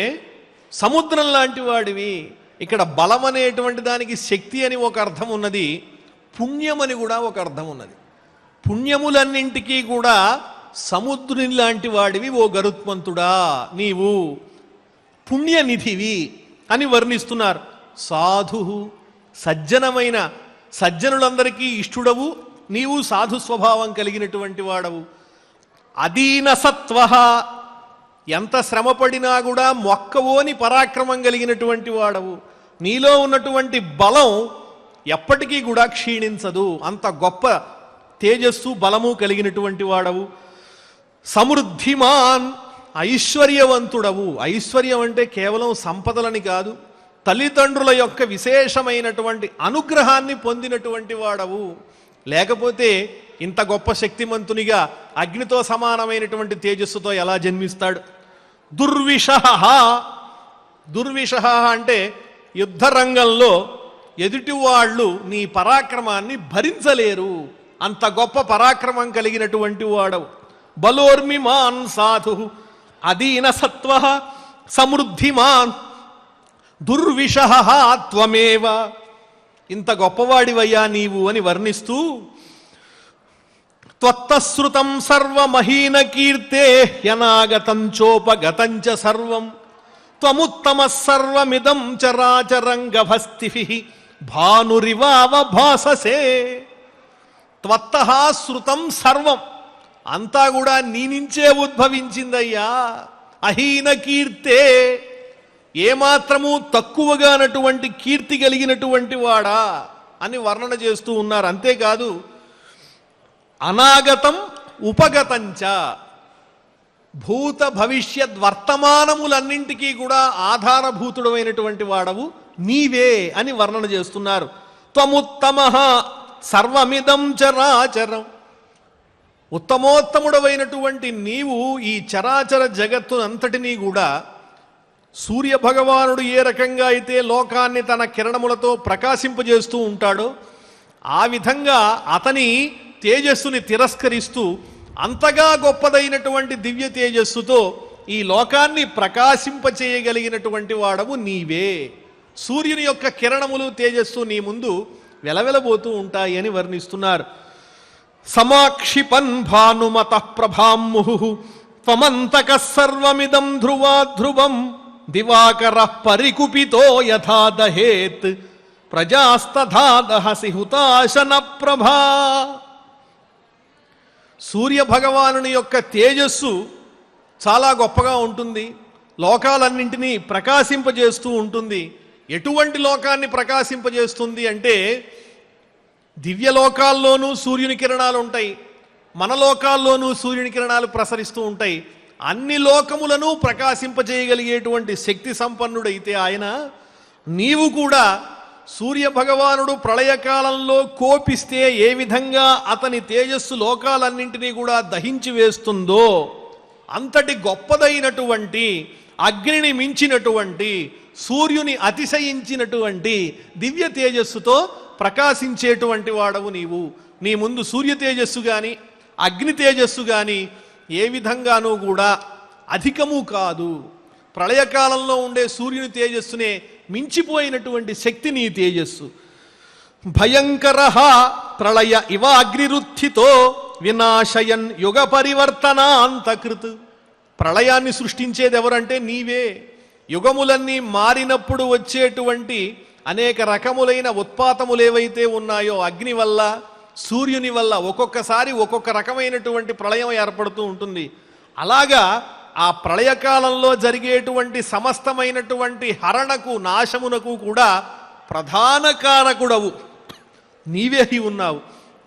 సముద్రం లాంటి వాడివి. ఇక్కడ బలం అనేటువంటి దానికి శక్తి అని ఒక అర్థం ఉన్నది, పుణ్యం అని కూడా ఒక అర్థం ఉన్నది. పుణ్యములన్నింటికీ కూడా సముద్రుని లాంటి వాడివి ఓ గరుత్మంతుడా, నీవు పుణ్యనిధివి అని వర్ణిస్తున్నారు. సాధు, సజ్జనమైన సజ్జనులందరికీ ఇష్టుడవు నీవు, సాధు స్వభావం కలిగినటువంటి వాడవు. అదీనసత్వః, ఎంత శ్రమపడినా కూడా మొక్కవోని పరాక్రమం కలిగినటువంటి వాడవు. నీలో ఉన్నటువంటి బలం ఎప్పటికీ కూడా క్షీణించదు, అంత గొప్ప తేజస్సు బలము కలిగినటువంటి వాడవు. సమృద్ధిమాన్, ఐశ్వర్యవంతుడవు. ఐశ్వర్యం అంటే కేవలం సంపదలని కాదు, తల్లిదండ్రుల యొక్క విశేషమైనటువంటి అనుగ్రహాన్ని పొందినటువంటి వాడవు. లేకపోతే ఇంత గొప్ప శక్తిమంతునిగా అగ్నితో సమానమైనటువంటి తేజస్సుతో ఎలా జన్మిస్తాడు? దుర్విషహ, దుర్విషహ అంటే యుద్ధరంగంలో ఎదుటి వాళ్ళు నీ పరాక్రమాన్ని భరించలేరు, అంత గొప్ప పరాక్రమం కలిగినటువంటి వాడవు. బలోర్మిమాన్ సాధు అదీన సత్వ సమృద్ధిమాన్ దుర్విష త్వమేవ. ఇంత గొప్పవాడివయ్యా నీవు అని వర్ణిస్తూ త్వత్తశ్రుతం సర్వమహీన కీర్తే యనాగతం చోపగతం చ సర్వం త్వముత్తమ సర్వమిదం చరాచరంగభస్తిభిః భానురివావ భాససే. త్వత్తః శృతం సర్వం, అంతా కూడా నీ నుంచే ఉద్భవించిందయ్యా. అహీన కీర్తే, ఏమాత్రము తక్కువగానటువంటి కీర్తి కలిగినటువంటి వాడా అని వర్ణన చేస్తూ ఉన్నారు. అంతేకాదు అనాగతం ఉపగతంచ, భూత భవిష్యత్ వర్తమానములన్నింటికీ కూడా ఆధారభూతుడమైనటువంటి వాడవు నీవే అని వర్ణన చేస్తున్నారు. త్వముత్తమః సర్వమిదం చరాచరం, ఉత్తమోత్తముడవైనటువంటి నీవు ఈ చరాచర జగత్తునంతటినీ కూడా, సూర్య భగవానుడు ఏ రకంగా అయితే లోకాన్ని తన కిరణములతో ప్రకాశింపజేస్తూ ఉంటాడో ఆ విధంగా అతని తేజస్సుని తిరస్కరిస్తూ అంతగా గొప్పదైనటువంటి దివ్య తేజస్సుతో ఈ లోకాన్ని ప్రకాశింపచేయగలిగినటువంటి వాడవు నీవే. సూర్యుని యొక్క కిరణములు తేజస్సు నీ ముందు వెలవెలబోతూ ఉంటాయి అని వర్ణిస్తున్నారు. సమాక్షిపన్ భానుమత ప్రభాముహు త్వమంతక సర్వమిదం ధ్రువాధ్రువం దివాకర పరికుపితో యథా దహేత్ ప్రజాస్తథా దహసి హుతాశన ప్రభా. సూర్య భగవానుని యొక్క తేజస్సు చాలా గొప్పగా ఉంటుంది, లోకాలన్నింటినీ ప్రకాశింపజేస్తూ ఉంటుంది. ఎటువంటి లోకాన్ని ప్రకాశింపజేస్తుంది అంటే, దివ్యలోకాల్లోనూ సూర్యుని కిరణాలు ఉంటాయి, మన లోకాల్లోనూ సూర్యుని కిరణాలు ప్రసరిస్తూ ఉంటాయి. అన్ని లోకములను ప్రకాశింపజేయగలిగేటువంటి శక్తి సంపన్నుడైతే ఆయన, నీవు కూడా సూర్య భగవానుడు ప్రళయకాలంలో కోపిస్తే ఏ విధంగా అతని తేజస్సు లోకాలన్నింటినీ కూడా దహించి వేస్తుందో అంతటి గొప్పదైనటువంటి, అగ్నిని మించినటువంటి, సూర్యుని అతిశయించినటువంటి దివ్య తేజస్సుతో ప్రకాశించేటువంటి వాడవు నీవు. నీ ముందు సూర్య తేజస్సు కానీ అగ్ని తేజస్సు కానీ ఏ విధంగానూ కూడా అధికము కాదు. ప్రళయకాలంలో ఉండే సూర్యుని తేజస్సునే మించిపోయినటువంటి శక్తి నీ తేజస్సు. భయంకర ప్రళయ ఇవ అగ్నిరుత్థితో వినాశయన్ యుగ పరివర్తనాంతకృత్. ప్రళయాన్ని సృష్టించేది ఎవరంటే నీవే. యుగములన్నీ మారినప్పుడు వచ్చేటువంటి అనేక రకములైన ఉత్పాతములు ఏవైతే ఉన్నాయో అగ్ని వల్ల, సూర్యుని వల్ల ఒక్కొక్కసారి ఒక్కొక్క రకమైనటువంటి ప్రళయం ఏర్పడుతూ ఉంటుంది. అలాగా ఆ ప్రళయకాలంలో జరిగేటువంటి సమస్తమైనటువంటి హరణకు, నాశమునకు కూడా ప్రధాన కారకుడవు నీవే ఉన్నావు.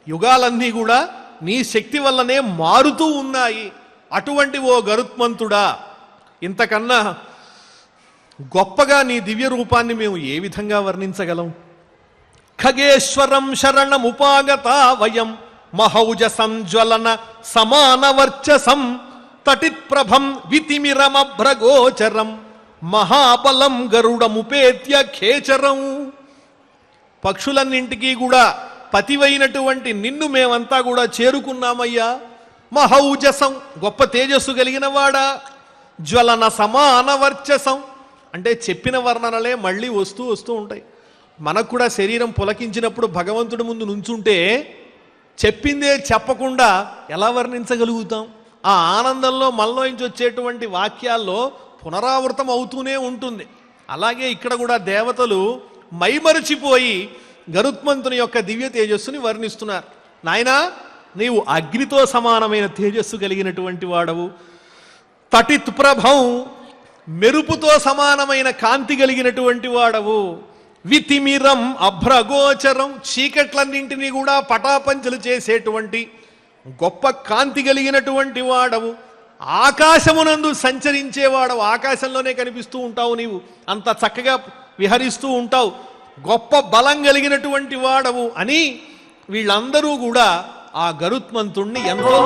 యుగాలన్నీ కూడా నీ శక్తి వల్లనే మారుతూ ఉన్నాయి. అటువంటి ఓ గరుత్మంతుడా, ఇంతకన్నా గొప్పగా నీ దివ్య రూపాన్ని మేము ఏ విధంగా వర్ణించగలం? ఖగేశ్వరం శరణముపాగత వయం మహౌజ సంజ్వలన సమాన వర్చసం తటిత్ప్రభం వితిమిరమభ్రగోచరం మహాబలం గరుడముపేత్య ఖేచరం. పక్షులన్నింటికీ కూడా పతివైనటువంటి నిన్ను మేమంతా కూడా చేరుకున్నామయ్యా. మహౌజసం, గొప్ప తేజస్సు కలిగిన వాడా. జ్వలన సమాన వర్చసం, అంటే చెప్పిన వర్ణనలే మళ్ళీ వస్తూ ఉంటాయి. మనకు కూడా శరీరం పులకించినప్పుడు భగవంతుడి ముందు నుంచుంటే చెప్పిందే చెప్పకుండా ఎలా వర్ణించగలుగుతాం? ఆ ఆనందంలో మనలోంచి వచ్చేటువంటి వాక్యాల్లో పునరావృతం అవుతూనే ఉంటుంది. అలాగే ఇక్కడ కూడా దేవతలు మైమరచిపోయి గరుత్మంతుని యొక్క దివ్య తేజస్సుని వర్ణిస్తున్నారు. నాయనా, నీవు అగ్నితో సమానమైన తేజస్సు కలిగినటువంటి వాడవు. తటిత్ ప్రభం, మెరుపుతో సమానమైన కాంతి కలిగినటువంటి వాడవు. వితిమిరం అభ్రగోచరం, చీకట్లన్నింటినీ కూడా పటాపంచలు చేసేటువంటి గొప్ప కాంతి కలిగినటువంటి వాడవు. ఆకాశమునందు సంచరించేవాడవు, ఆకాశంలోనే కనిపిస్తూ ఉంటావు నీవు, అంత చక్కగా విహరిస్తూ ఉంటావు, గొప్ప బలం కలిగినటువంటి వాడవు అని వీళ్ళందరూ కూడా ఆ గరుత్మంతుణ్ణి ఎంతో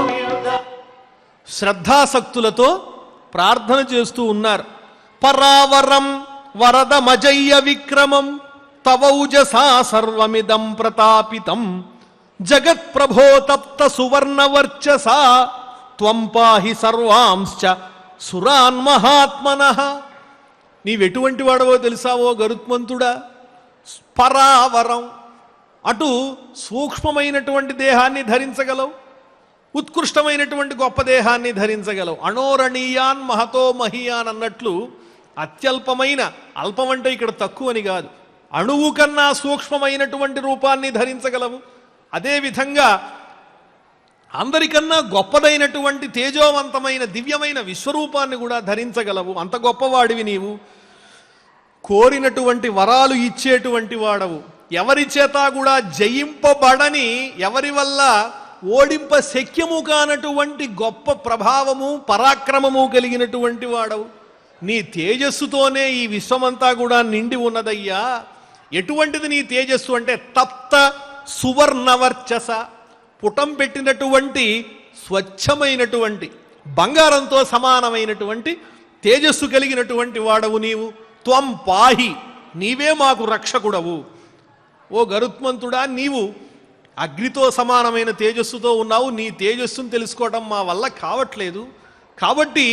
శ్రద్ధాసక్తులతో ప్రార్థన చేస్తూ ఉన్నారు. పరావరం వరదమజయ్య విక్రమం తవౌజసా సర్వమిదం ప్రతాపితం జగత్ప్రభో తప్త సువర్ణవర్చస త్వం పాహి సర్వాంశ్చ సురాన్ మహాత్మనః. నీవెటువంటి వాడవో తెలుసావో గరుత్మంతుడా? పరావరం, అటు సూక్ష్మమైనటువంటి దేహాన్ని ధరించగలవు, ఉత్కృష్టమైనటువంటి గొప్ప దేహాన్ని ధరించగలవు. అణోరణీయాన్ మహతో మహీయాన్ అన్నట్లు అత్యల్పమైన, అల్పం అంటే ఇక్కడ తక్కువని కాదు, అణువు కన్నా సూక్ష్మమైనటువంటి రూపాన్ని ధరించగలవు. అదేవిధంగా అందరికన్నా గొప్పదైనటువంటి తేజోవంతమైన దివ్యమైన విశ్వరూపాన్ని కూడా ధరించగలవు. అంత గొప్పవాడివి నీవు. కోరినటువంటి వరాలు ఇచ్చేటువంటి వాడవు. ఎవరి చేత కూడా జయింపబడని, ఎవరి వల్ల ఓడింప శక్యము కానటువంటి గొప్ప ప్రభావము పరాక్రమము కలిగినటువంటి వాడవు. నీ తేజస్సుతోనే ఈ విశ్వమంతా కూడా నిండి ఉన్నదయ్యా. ఎటువంటిది నీ తేజస్సు అంటే తప్త సువర్ణవర్చస, పుటం పెట్టినటువంటి స్వచ్ఛమైనటువంటి బంగారంతో సమానమైనటువంటి తేజస్సు కలిగినటువంటి వాడవు నీవు. త్వం పాహి, నీవే మాకు రక్షకుడవు. ఓ గరుత్మంతుడా, నీవు అగ్నితో సమానమైన తేజస్సుతో ఉన్నావు. నీ తేజస్సును తెలుసుకోవడం మా వల్ల కావట్లేదు. కాబట్టి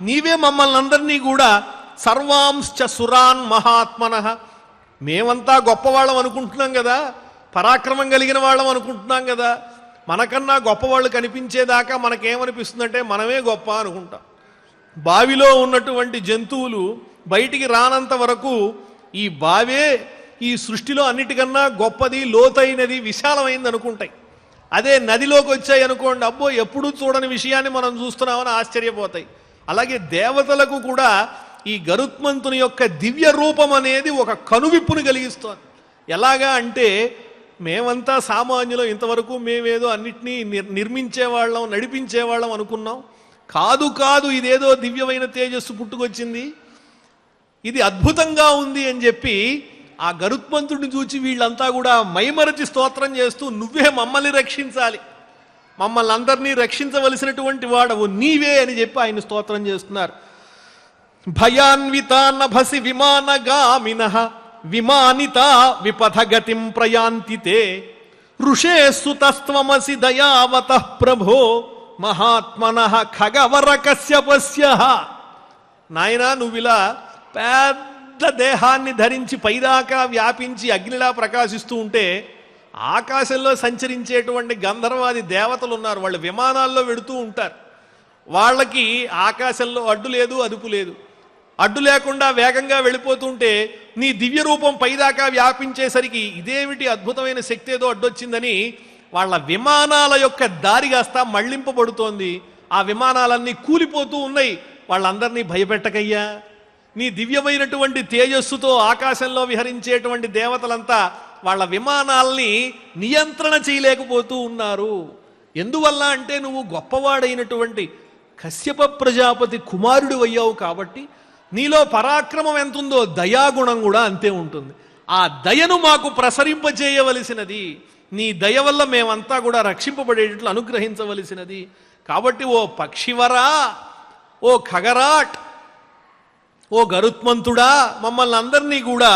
నీవే మమ్మల్ని అందరినీ కూడా సర్వాంశ్చ సురాన్ మహాత్మనః, మేమంతా గొప్పవాళ్ళం అనుకుంటున్నాం కదా, పరాక్రమం కలిగిన వాళ్ళం అనుకుంటున్నాం కదా, మనకన్నా గొప్పవాళ్ళు కనిపించేదాకా మనకేమనిపిస్తుందంటే మనమే గొప్ప అనుకుంటాం. బావిలో ఉన్నటువంటి జంతువులు బయటికి రానంత వరకు ఈ బావే ఈ సృష్టిలో అన్నిటికన్నా గొప్పది, లోతైనది, విశాలమైనది అనుకుంటాయి. అదే నదిలోకి వచ్చాయి అనుకోండి, అబ్బో ఎప్పుడూ చూడని విషయాన్ని మనం చూస్తున్నామని ఆశ్చర్యపోతాయి. అలాగే దేవతలకు కూడా ఈ గరుత్మంతుని యొక్క దివ్య రూపం అనేది ఒక కనువిప్పును కలిగిస్తోంది. ఎలాగా అంటే, మేమంతా సామాన్యులు, ఇంతవరకు మేమేదో అన్నిటినీ నిర్మించేవాళ్ళం, నడిపించేవాళ్ళం అనుకున్నాం. కాదు కాదు, ఇదేదో దివ్యమైన తేజస్సు పుట్టుకొచ్చింది, ఇది అద్భుతంగా ఉంది అని చెప్పి ఆ గరుత్మంతుడిని చూచి వీళ్ళంతా కూడా మైమరచి స్తోత్రం చేస్తూ, నువ్వే మమ్మల్ని రక్షించాలి, మమ్మల్ని అందరినీ రక్షించవలసినటువంటి వాడవు నీవే అని చెప్పి ఆయన స్తోత్రం చేస్తున్నారు. భయాన్వితా నభసి విమానగామినః విమానిత విపథగతిం ప్రయాంతితే ఋషేస్సుతస్త్వమసి దయావతః ప్రభో మహాత్మనః ఖగవర కశ్యపస్యః. నాయనా, నువ్విలా పెద్ద దేహాన్ని ధరించి పైదాకా వ్యాపించి అగ్నిలా ప్రకాశిస్తూ ఉంటే ఆకాశంలో సంచరించేటువంటి గంధర్వాది దేవతలు ఉన్నారు. వాళ్ళు విమానాల్లో వెడుతూ ఉంటారు. వాళ్ళకి ఆకాశంలో అడ్డు లేదు, అదుపు లేదు. అడ్డు లేకుండా వేగంగా వెళ్ళిపోతుంటే నీ దివ్య రూపం పైదాకా వ్యాపించేసరికి ఇదేమిటి అద్భుతమైన శక్తి ఏదో అడ్డొచ్చిందని వాళ్ళ విమానాల యొక్క దారి కాస్త మళ్లింపబడుతోంది. ఆ విమానాలన్నీ కూలిపోతూ ఉన్నాయి. వాళ్ళందరినీ భయపెట్టకయ్యా, నీ దివ్యమైనటువంటి తేజస్సుతో ఆకాశంలో విహరించేటువంటి దేవతలంతా వాళ్ళ విమానాల్ని నియంత్రణ చేయలేకపోతూ ఉన్నారు. ఎందువల్ల అంటే, నువ్వు గొప్పవాడైనటువంటి కశ్యప ప్రజాపతి కుమారుడు అయ్యావు కాబట్టి నీలో పరాక్రమం ఎంతుందో దయాగుణం కూడా అంతే ఉంటుంది. ఆ దయను మాకు ప్రసరింపజేయవలసినది, నీ దయ వల్ల మేమంతా కూడా రక్షింపబడేటట్లు అనుగ్రహించవలసినది. కాబట్టి ఓ పక్షివరా, ఓ ఖగరాట్, ఓ గరుత్మంతుడా, మమ్మల్ని అందరినీ కూడా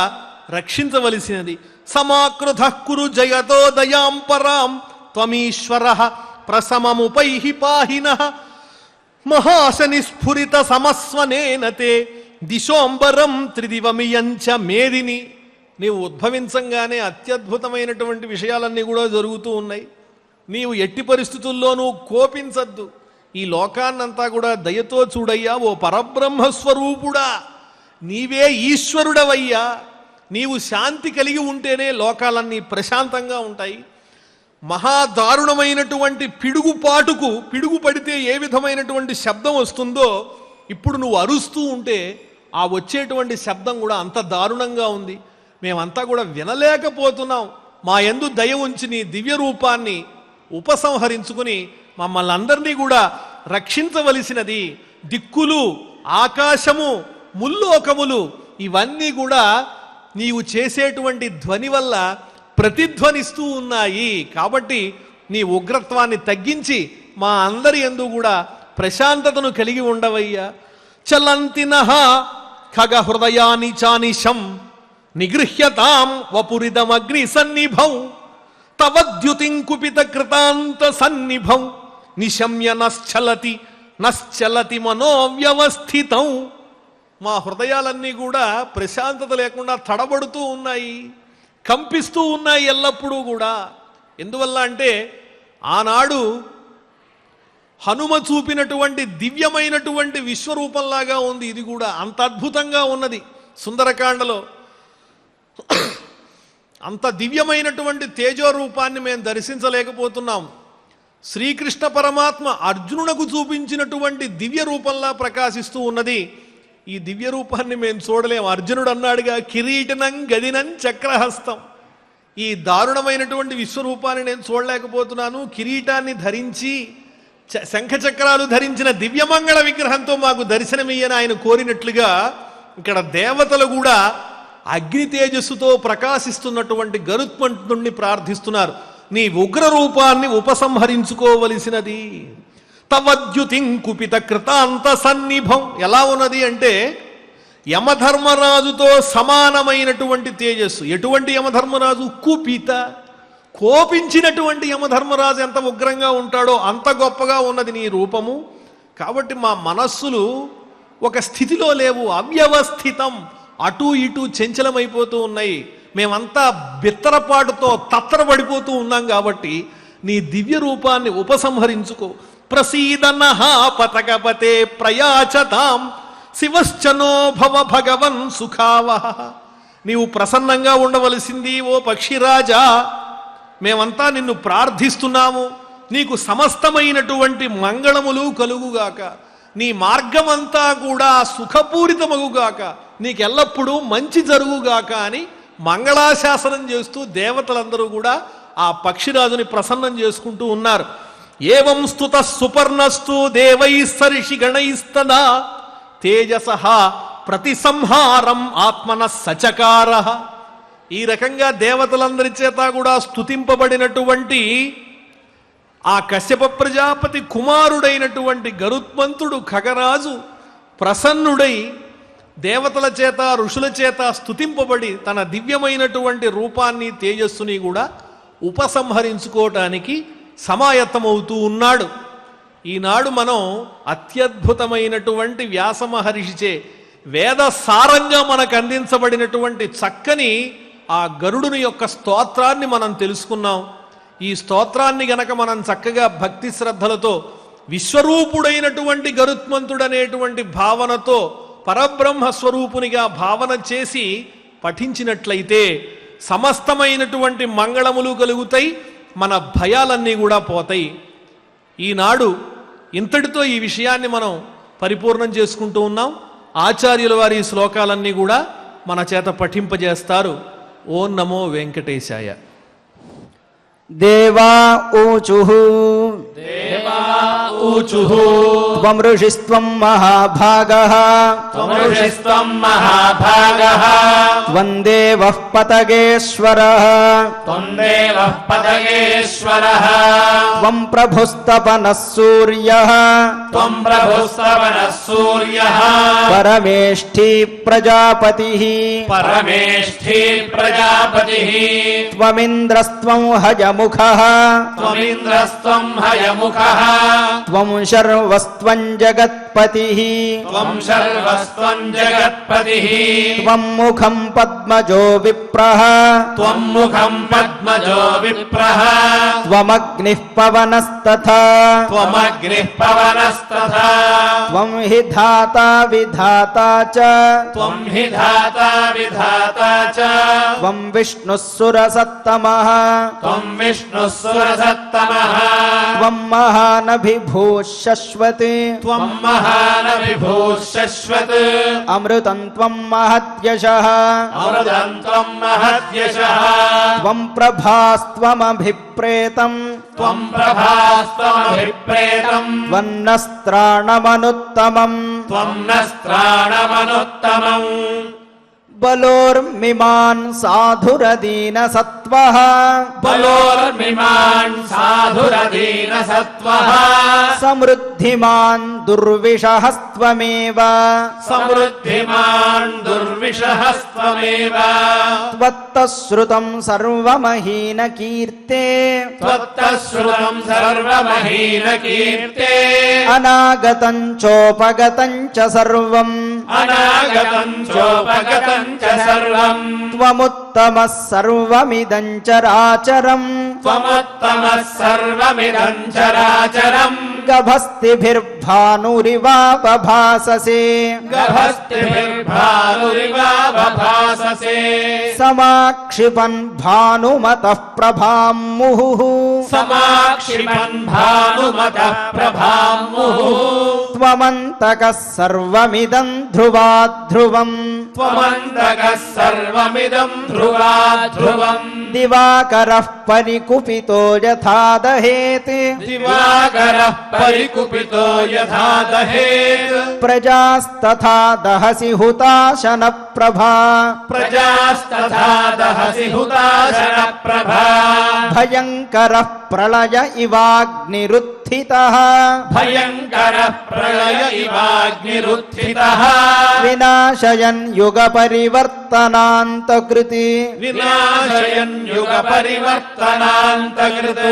రక్షించవలసినది. సమాకృత కురు జయతో దయాం పరాం త్వమీశ్వరః ప్రసమముపైః పాహినః మహాశని స్ఫురిత సమస్వనేనతే దిశోంబరం త్రిదివమియంచ మేదిని. నీవు ఉద్భవించంగానే అత్యద్భుతమైనటువంటి విషయాలన్నీ కూడా జరుగుతూ ఉన్నాయి. నీవు ఎట్టి పరిస్థితుల్లోనూ కోపించద్దు. ఈ లోకాన్నంతా కూడా దయతో చూడయ్యా. ఓ పరబ్రహ్మస్వరూపుడా, నీవే ఈశ్వరుడవయ్యా. నీవు శాంతి కలిగి ఉంటేనే లోకాలన్నీ ప్రశాంతంగా ఉంటాయి. మహాదారుణమైనటువంటి పిడుగుపాటుకు, పిడుగు పడితే ఏ విధమైనటువంటి శబ్దం వస్తుందో, ఇప్పుడు నువ్వు అరుస్తూ ఉంటే ఆ వచ్చేటువంటి శబ్దం కూడా అంత దారుణంగా ఉంది. మేమంతా కూడా వినలేకపోతున్నాం. మా యందు దయ ఉంచి నీ దివ్య రూపాన్ని ఉపసంహరించుకుని మమ్మల్ని అందరినీ కూడా రక్షించవలసినది. దిక్కులు, ఆకాశము, ముల్లోకములు ఇవన్నీ కూడా నీవు చేసేటువంటి ధ్వని వల్ల ప్రతిధ్వనిస్తూ ఉన్నాయి. కాబట్టి నీ ఉగ్రత్వాన్ని తగ్గించి మా అందరి యందు కూడా ప్రశాంతతను కలిగి ఉండవయ్యా. చలంతినః ఖగ హృదయాని చానిశం నిగృహ్యతాం వపురిదమగ్ని సన్నిభం తవద్యుతిం కుపిత కృతాంత సన్నిభం నిశమ్య నశ్చలతి మనోవ్యవస్థితం. మా హృదయాలన్నీ కూడా ప్రశాంతత లేకుండా తడబడుతూ ఉన్నాయి, కంపిస్తూ ఉన్నాయి ఎల్లప్పుడూ కూడా. ఎందువల్ల అంటే ఆనాడు హనుమ చూపినటువంటి దివ్యమైనటువంటి విశ్వరూపంలాగా ఉంది. ఇది కూడా అంత అద్భుతంగా ఉన్నది సుందరకాండలో. అంత దివ్యమైనటువంటి తేజోరూపాన్ని మేము దర్శించలేకపోతున్నాం. శ్రీకృష్ణ పరమాత్మ అర్జునునకు చూపించినటువంటి దివ్య రూపంలా ప్రకాశిస్తూ ఉన్నది. ఈ దివ్య రూపాన్ని మేము చూడలేం. అర్జునుడు అన్నాడుగా, కిరీటనం గదినం చక్రహస్తం. ఈ దారుణమైనటువంటి విశ్వరూపాన్ని నేను చూడలేకపోతున్నాను. కిరీటాన్ని ధరించి శంఖచక్రాలు ధరించిన దివ్యమంగళ విగ్రహంతో మాకు దర్శనమియ్యని ఆయన కోరినట్లుగా ఇక్కడ దేవతలు కూడా అగ్ని తేజస్సుతో ప్రకాశిస్తున్నటువంటి గరుత్మంతుణ్ణి ప్రార్థిస్తున్నారు. నీ ఉగ్ర రూపాన్ని ఉపసంహరించుకోవలసినది. తవద్యుతిం కుపిత కృతాంత సన్నిభం. ఎలా ఉన్నది అంటే యమధర్మరాజుతో సమానమైనటువంటి తేజస్సు. ఎటువంటి యమధర్మరాజు? కుపిత, కోపించినటువంటి యమధర్మరాజు ఎంత ఉగ్రంగా ఉంటాడో అంత గొప్పగా ఉన్నది నీ రూపము. కాబట్టి మా మనస్సులు ఒక స్థితిలో లేవు, అవ్యవస్థితం, అటు ఇటు చంచలమైపోతూ ఉన్నాయి. మేమంతా బిత్తరపాటుతో తత్తరపడిపోతూ ఉన్నాం. కాబట్టి నీ దివ్య రూపాన్ని ఉపసంహరించుకో. ప్రసీదనః పతకపతే ప్రయాచతాం శివశ్చనో భవ భగవన్ సుఖావహ. నీవు ప్రసన్నంగా ఉండవలసింది ఓ పక్షిరాజా. మేమంతా నిన్ను ప్రార్థిస్తున్నాము, నీకు సమస్తమైనటువంటి మంగళములు కలుగుగాక, నీ మార్గమంతా కూడా సుఖపూరితమగుగాక, నీకెల్లప్పుడూ మంచి జరుగుగాక అని మంగళాశాసనం చేస్తూ దేవతలందరూ కూడా ఆ పక్షిరాజుని ప్రసన్నం చేసుకుంటూ ఉన్నారు. ఏవం స్తుత సుపర్ణస్తు దేవైస్సరిషి గణైస్తదా తేజసః ప్రతిసంహారం ఆత్మన సచకార. ఈ రకంగా దేవతలందరి చేత కూడా స్తుతింపబడినటువంటి ఆ కశ్యప ప్రజాపతి కుమారుడైనటువంటి గరుత్మంతుడు ఖగరాజు ప్రసన్నుడై దేవతల చేత ఋషుల చేత స్తుతింపబడి తన దివ్యమైనటువంటి రూపాన్ని తేజస్సుని కూడా ఉపసంహరించుకోవటానికి సమాయత్తమవుతూ ఉన్నాడు. ఈనాడు మనం అత్యద్భుతమైనటువంటి వ్యాస మహర్షిచే వేద సారంగా మనకు అందించబడినటువంటి చక్కని ఆ గరుడుని యొక్క స్తోత్రాన్ని మనం తెలుసుకున్నాం. ఈ స్తోత్రాన్ని గనక మనం చక్కగా భక్తి శ్రద్ధలతో విశ్వరూపుడైనటువంటి గరుత్మంతుడనేటువంటి భావనతో పరబ్రహ్మ స్వరూపునిగా భావన చేసి పఠించినట్లయితే సమస్తమైనటువంటి మంగళములు కలుగుతాయి, మన భయాలన్నీ కూడా పోతాయి. ఈనాడు ఇంతటితో ఈ విషయాన్ని మనం పరిపూర్ణం చేసుకుంటూ ఉన్నాం. ఆచార్యుల వారి శ్లోకాలన్నీ కూడా మన చేత పఠింపజేస్తారు. ఓం నమో వెంకటేశాయ. దేవా ఊచుః త్వమృషిస్త్వం మహాభాగః త్వం దేవః పతగేశ్వరః త్వం ప్రభుస్తపనః సూర్యః పరమేష్ఠీ ప్రజాపతిః త్వమింద్రస్త్వం హయముఖః త్వం శర్వస్త్వం జగత్పతిః త్వం ముఖం పద్మజో విప్రః త్వమగ్నిః పవనస్తథా త్వం హి ధాతా విధాతా చ త్వం విష్ణుః సురసత్తమః త్వం మహానభిభూః శశ్వత్ అమృతం త్వం మహద్యశః త్వం ప్రభాస్త్వమభిప్రేతం త్వన్నస్త్రాణమనుత్తమం బలోర్మిమాన్ సాధురదీన సత్వః సమృద్ధిమాన్ దుర్విషహస్త్వమేవ त्वमिषहस्त्वमेव त्वत्तः श्रुतं सर्वमहीनकीर्ते त्वत्तः श्रुतं सर्वमहीनकीर्ते अनागतं चोपगतं च सर्वम् अनागतं चोपगतं च सर्वम् त्वमुत्तमः सर्वमिदं चराचरम् त्वमुत्तमः सर्वमिदं चराचरम् गभस्तिभिर्भानुरिवावभाससे गभस्तिभिर्भानुरिवावभाससे समाक्षिपन् भानुमतः प्रभां मुहुः समाक्षिपन् भानुमतः प्रभां मुहुः त्वमन्तकः सर्वमिदं ध्रुवाध्रुवम् त्वमन्तकः सर्वमिदं ध्रुवाध्रुवम् दिवाकरः परिकुपितो यथा दहेत् दिवाकरः परिकुपितो यथा दहेत् प्रजास्तथा दहसि हुताशनप्रभा प्रजास्तथा दहसि हुताशनप्रभा भयङ्करः प्रलय इवाग्निरुत्थितः भयङ्करः प्रलय इवाग्निरुत्थितः विनाशयन् युगपरिवर्तनान्तकृति विनाशयन् युगपरिवर्तनान्तकृत्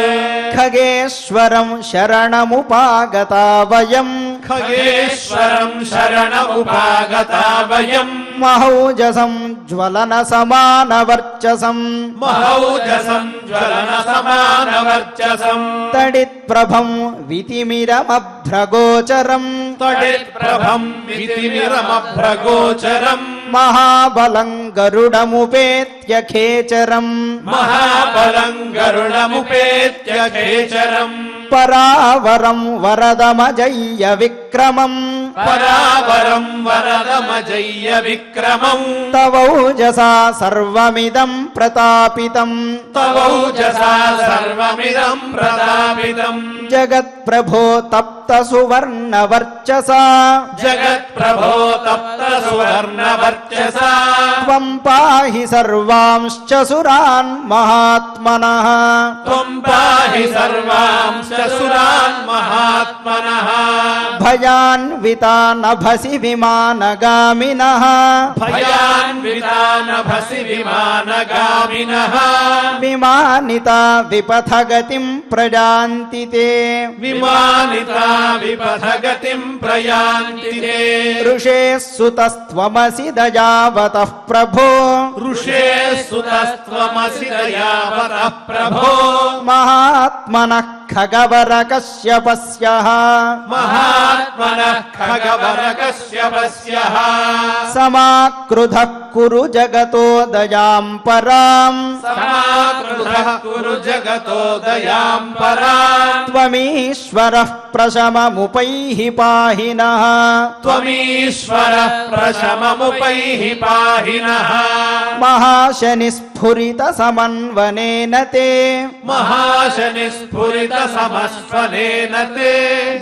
खगेश्वरं शरणमुपागता वयम् खगेश्वरं शरणमुपागता वयम् महौजसं ज्वलनसमानवर्चसं महौजसं ज्वलनसमानवर्चसम् तडित्प्रभं वितिमिरमभ्रगोचरम् तडित्प्रभं वितिमिरमभ्रगोचरम् महाबलं गरुडमुपेत्य खेचरम् महाबलं गरुडमुपेत्य खेचरम् परावरं वरदमजय्य विक्रमम् परावरं वरदमजय्य विक्रमम् तवौजसा सर्वमिदं प्रतापितम् तवौजसा सर्वमिदं प्रतापितम् जगत्प्रभो तप्तसुवर्णवर्चसा जगत्प्रभो तप्तसुवर्णवर्चसा त्वं पाहि सर्वांश्च सुरान् महात्मनः त्वं पाहि सर्वांश्च सुरान् महात्मनः भयान्विता नभसि विमानगामिनः भयान्विता नभसि विमानगामिनः विमानिता विपथगतिं प्रजान्ति ते विमानिता विपथगतिं प्रयान्ति ते ऋषे सुतस्त्वमसि दयावतः प्रभो ऋषे सुतस्त्वमसि दयावतः प्रभो महात्मनः खगवरकश्यपस्यः महात्मनः खगवरकश्यपस्यः समाक्रुधः कुरु जगतो दयां पराम् समाक्रुधः कुरु जगतो दयां पराम् त्वमीश्वरः प्रशममुपैः पाहि नः त्वमीश्वरः प्रशममुपैः पाहि नः महाशनिस्फुरितसमन्वनेन ते महाशनिस्फुरितसमस्वनेन ते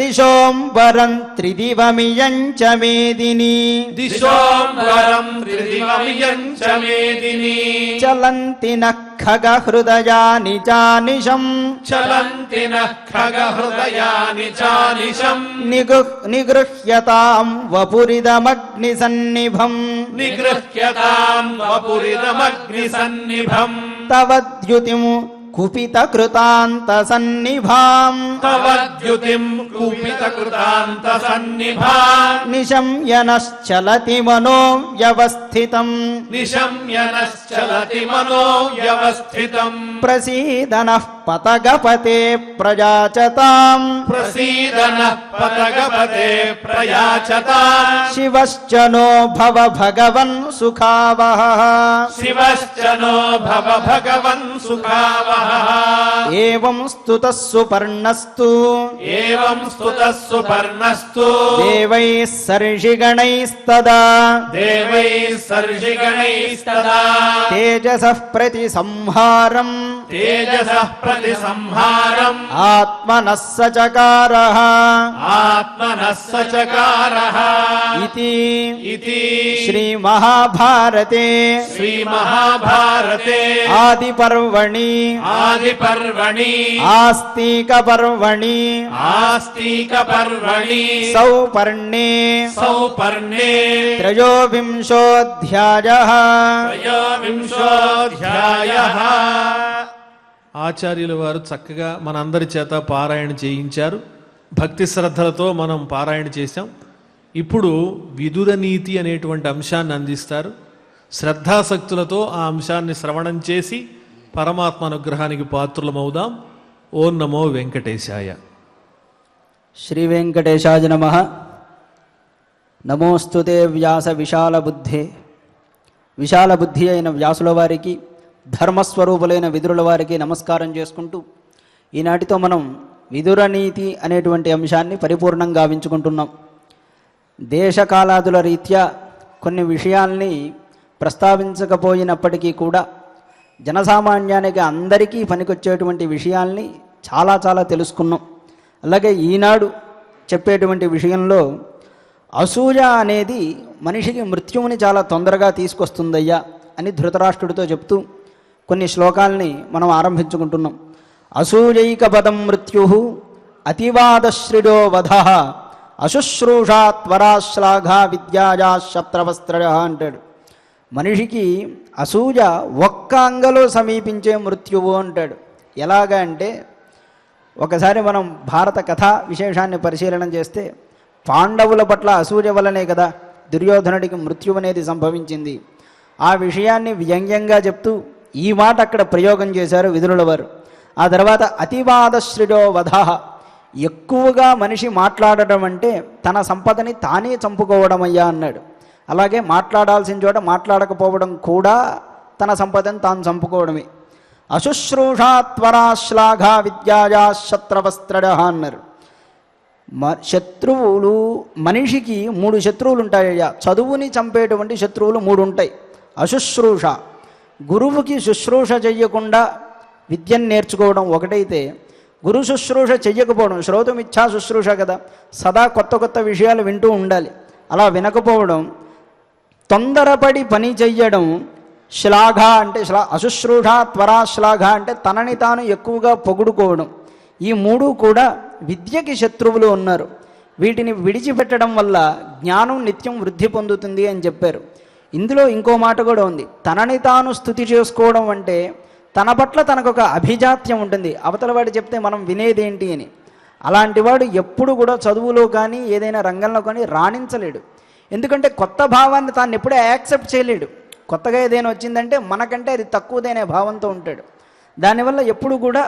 दिशोऽम्बरं त्रिदिवमियं च मेदिनी दिशोऽम्बरं त्रिदिवमियं च मेदिनी चलन्ति नः खगहृदयानि चानिशम् चलन्ति नः खगहृदयानि चानिशम् निगृह्यतां वपुरिदमग्निसन्निभम् निगृह्यतां वपुरिदमग्निसन्निभम् तव द्युतिं कुपितकृतान्तसन्निभाम् तव द्युतिं कुपितकृतान्तसन्निभाम् निशम्यनश्चलति मनो व्यवस्थितम् निशम्य नश्चलति मनो व्यवस्थितम् प्रसीद नः पतगपते प्रजाचताम् प्रसीद नः पतगपते प्रयाचताम् शिवश्च नो भव भगवन् सुखावहः शिवश्च नो भव भगवन् सुखावहः एवं स्तुतः सुपर्णस्तु एवं स्तुतः सुपर्णस्तु देवैः सर्षिगणैस्तदा देवैः सर्षिगणैस्तदा तेजसः प्रतिसंहारम् తేజసః ప్రతిసంహారం ఆత్మనః సచకారః ఆత్మనః సచకారః ఇతి శ్రీమహాభారతే శ్రీమహాభారతే ఆదిపర్వణి ఆస్తికపర్వణి ఆస్తికపర్వణి సౌపర్ణే సౌపర్ణే త్రయోవింశోऽధ్యాయः త్రయోవింశోऽధ్యాయः. ఆచార్యుల వారు చక్కగా మనందరి చేత పారాయణ చేయించారు. భక్తి శ్రద్ధలతో మనం పారాయణ చేశాం. ఇప్పుడు విదుర నీతి అనేటువంటి అంశాన్ని అందిస్తారు. శ్రద్ధాసక్తులతో ఆ అంశాన్ని శ్రవణం చేసి పరమాత్మ అనుగ్రహానికి పాత్రులమవుదాం. ఓం నమో వెంకటేశాయ. శ్రీ వెంకటేశాయ నమః. నమోస్తుతే వ్యాస విశాల బుద్ధే. విశాల బుద్ధి అయిన వ్యాసుల వారికి, ధర్మస్వరూపులైన విదురుల వారికి నమస్కారం చేసుకుంటూ ఈనాటితో మనం విదుర నీతి అనేటువంటి అంశాన్ని పరిపూర్ణంగా గావించుకుంటున్నాం. దేశకాలాదుల రీత్యా కొన్ని విషయాల్ని ప్రస్తావించకపోయినప్పటికీ కూడా జనసామాన్యానికి అందరికీ పనికొచ్చేటువంటి విషయాల్ని చాలా చాలా తెలుసుకున్నాం. అలాగే ఈనాడు చెప్పేటువంటి విషయంలో అసూయ అనేది మనిషికి మృత్యువుని చాలా తొందరగా తీసుకొస్తుందయ్యా అని ధృతరాష్ట్రుడితో చెప్తూ కొన్ని శ్లోకాల్ని మనం ఆరంభించుకుంటున్నాం. అసూయైక పదం మృత్యు అతివాదశ్రిడో వధ అశుశ్రూషా త్వరాశ్లాఘ విద్యాజా శత్రవస్త్ర అంటాడు. మనిషికి అసూయ ఒక్క అంగలో సమీపించే మృత్యువు అంటాడు. ఎలాగా అంటే ఒకసారి మనం భారత కథా విశేషాన్ని పరిశీలన చేస్తే పాండవుల పట్ల అసూయ వల్లనే కదా దుర్యోధనుడికి మృత్యు అనేది సంభవించింది. ఆ విషయాన్ని వ్యంగ్యంగా చెప్తూ ఈ మాట అక్కడ ప్రయోగం చేశారు విదురుల వారు. ఆ తర్వాత అతివాదశ్రిడో వధ, ఎక్కువగా మనిషి మాట్లాడటం అంటే తన సంపదని తానే చంపుకోవడం అయ్యా అన్నాడు. అలాగే మాట్లాడాల్సిన చోట మాట్లాడకపోవడం కూడా తన సంపదని తాను చంపుకోవడమే. అశుశ్రూషా త్వరాశ్లాఘ విద్యాజా శత్రవస్త్ర అన్నారు. శత్రువులు మనిషికి 3 శత్రువులు ఉంటాయ్యా. చదువుని చంపేటువంటి శత్రువులు 3 ఉంటాయి. అశుశ్రూష, గురువుకి శుశ్రూష చెయ్యకుండా విద్యను నేర్చుకోవడం ఒకటైతే, గురు శుశ్రూష చెయ్యకపోవడం, శ్రోతమిచ్చా శుశ్రూష కదా, సదా కొత్త కొత్త విషయాలు వింటూ ఉండాలి, అలా వినకపోవడం, తొందరపడి పని చెయ్యడం, శ్లాఘ అంటే అశుశ్రూష త్వరాశ్లాఘ అంటే తనని తాను ఎక్కువగా పొగుడుకోవడం. ఈ 3 కూడా విద్యకి శత్రువులు ఉన్నారు. వీటిని విడిచిపెట్టడం వల్ల జ్ఞానం నిత్యం వృద్ధి పొందుతుంది అని చెప్పారు. ఇందులో ఇంకో మాట కూడా ఉంది. తనని తాను స్తుతి చేసుకోవడం అంటే తన పట్ల తనకొక అభిజాత్యం ఉంటుంది. అవతల వాడు చెప్తే మనం వినేదేంటి అని. అలాంటి వాడు ఎప్పుడు కూడా చదువులో కానీ ఏదైనా రంగంలో కానీ రాణించలేడు. ఎందుకంటే కొత్త భావాన్ని తాను ఎప్పుడూ యాక్సెప్ట్ చేయలేడు. కొత్తగా ఏదైనా వచ్చిందంటే మనకంటే అది తక్కువదనే భావంతో ఉంటాడు. దానివల్ల ఎప్పుడు కూడా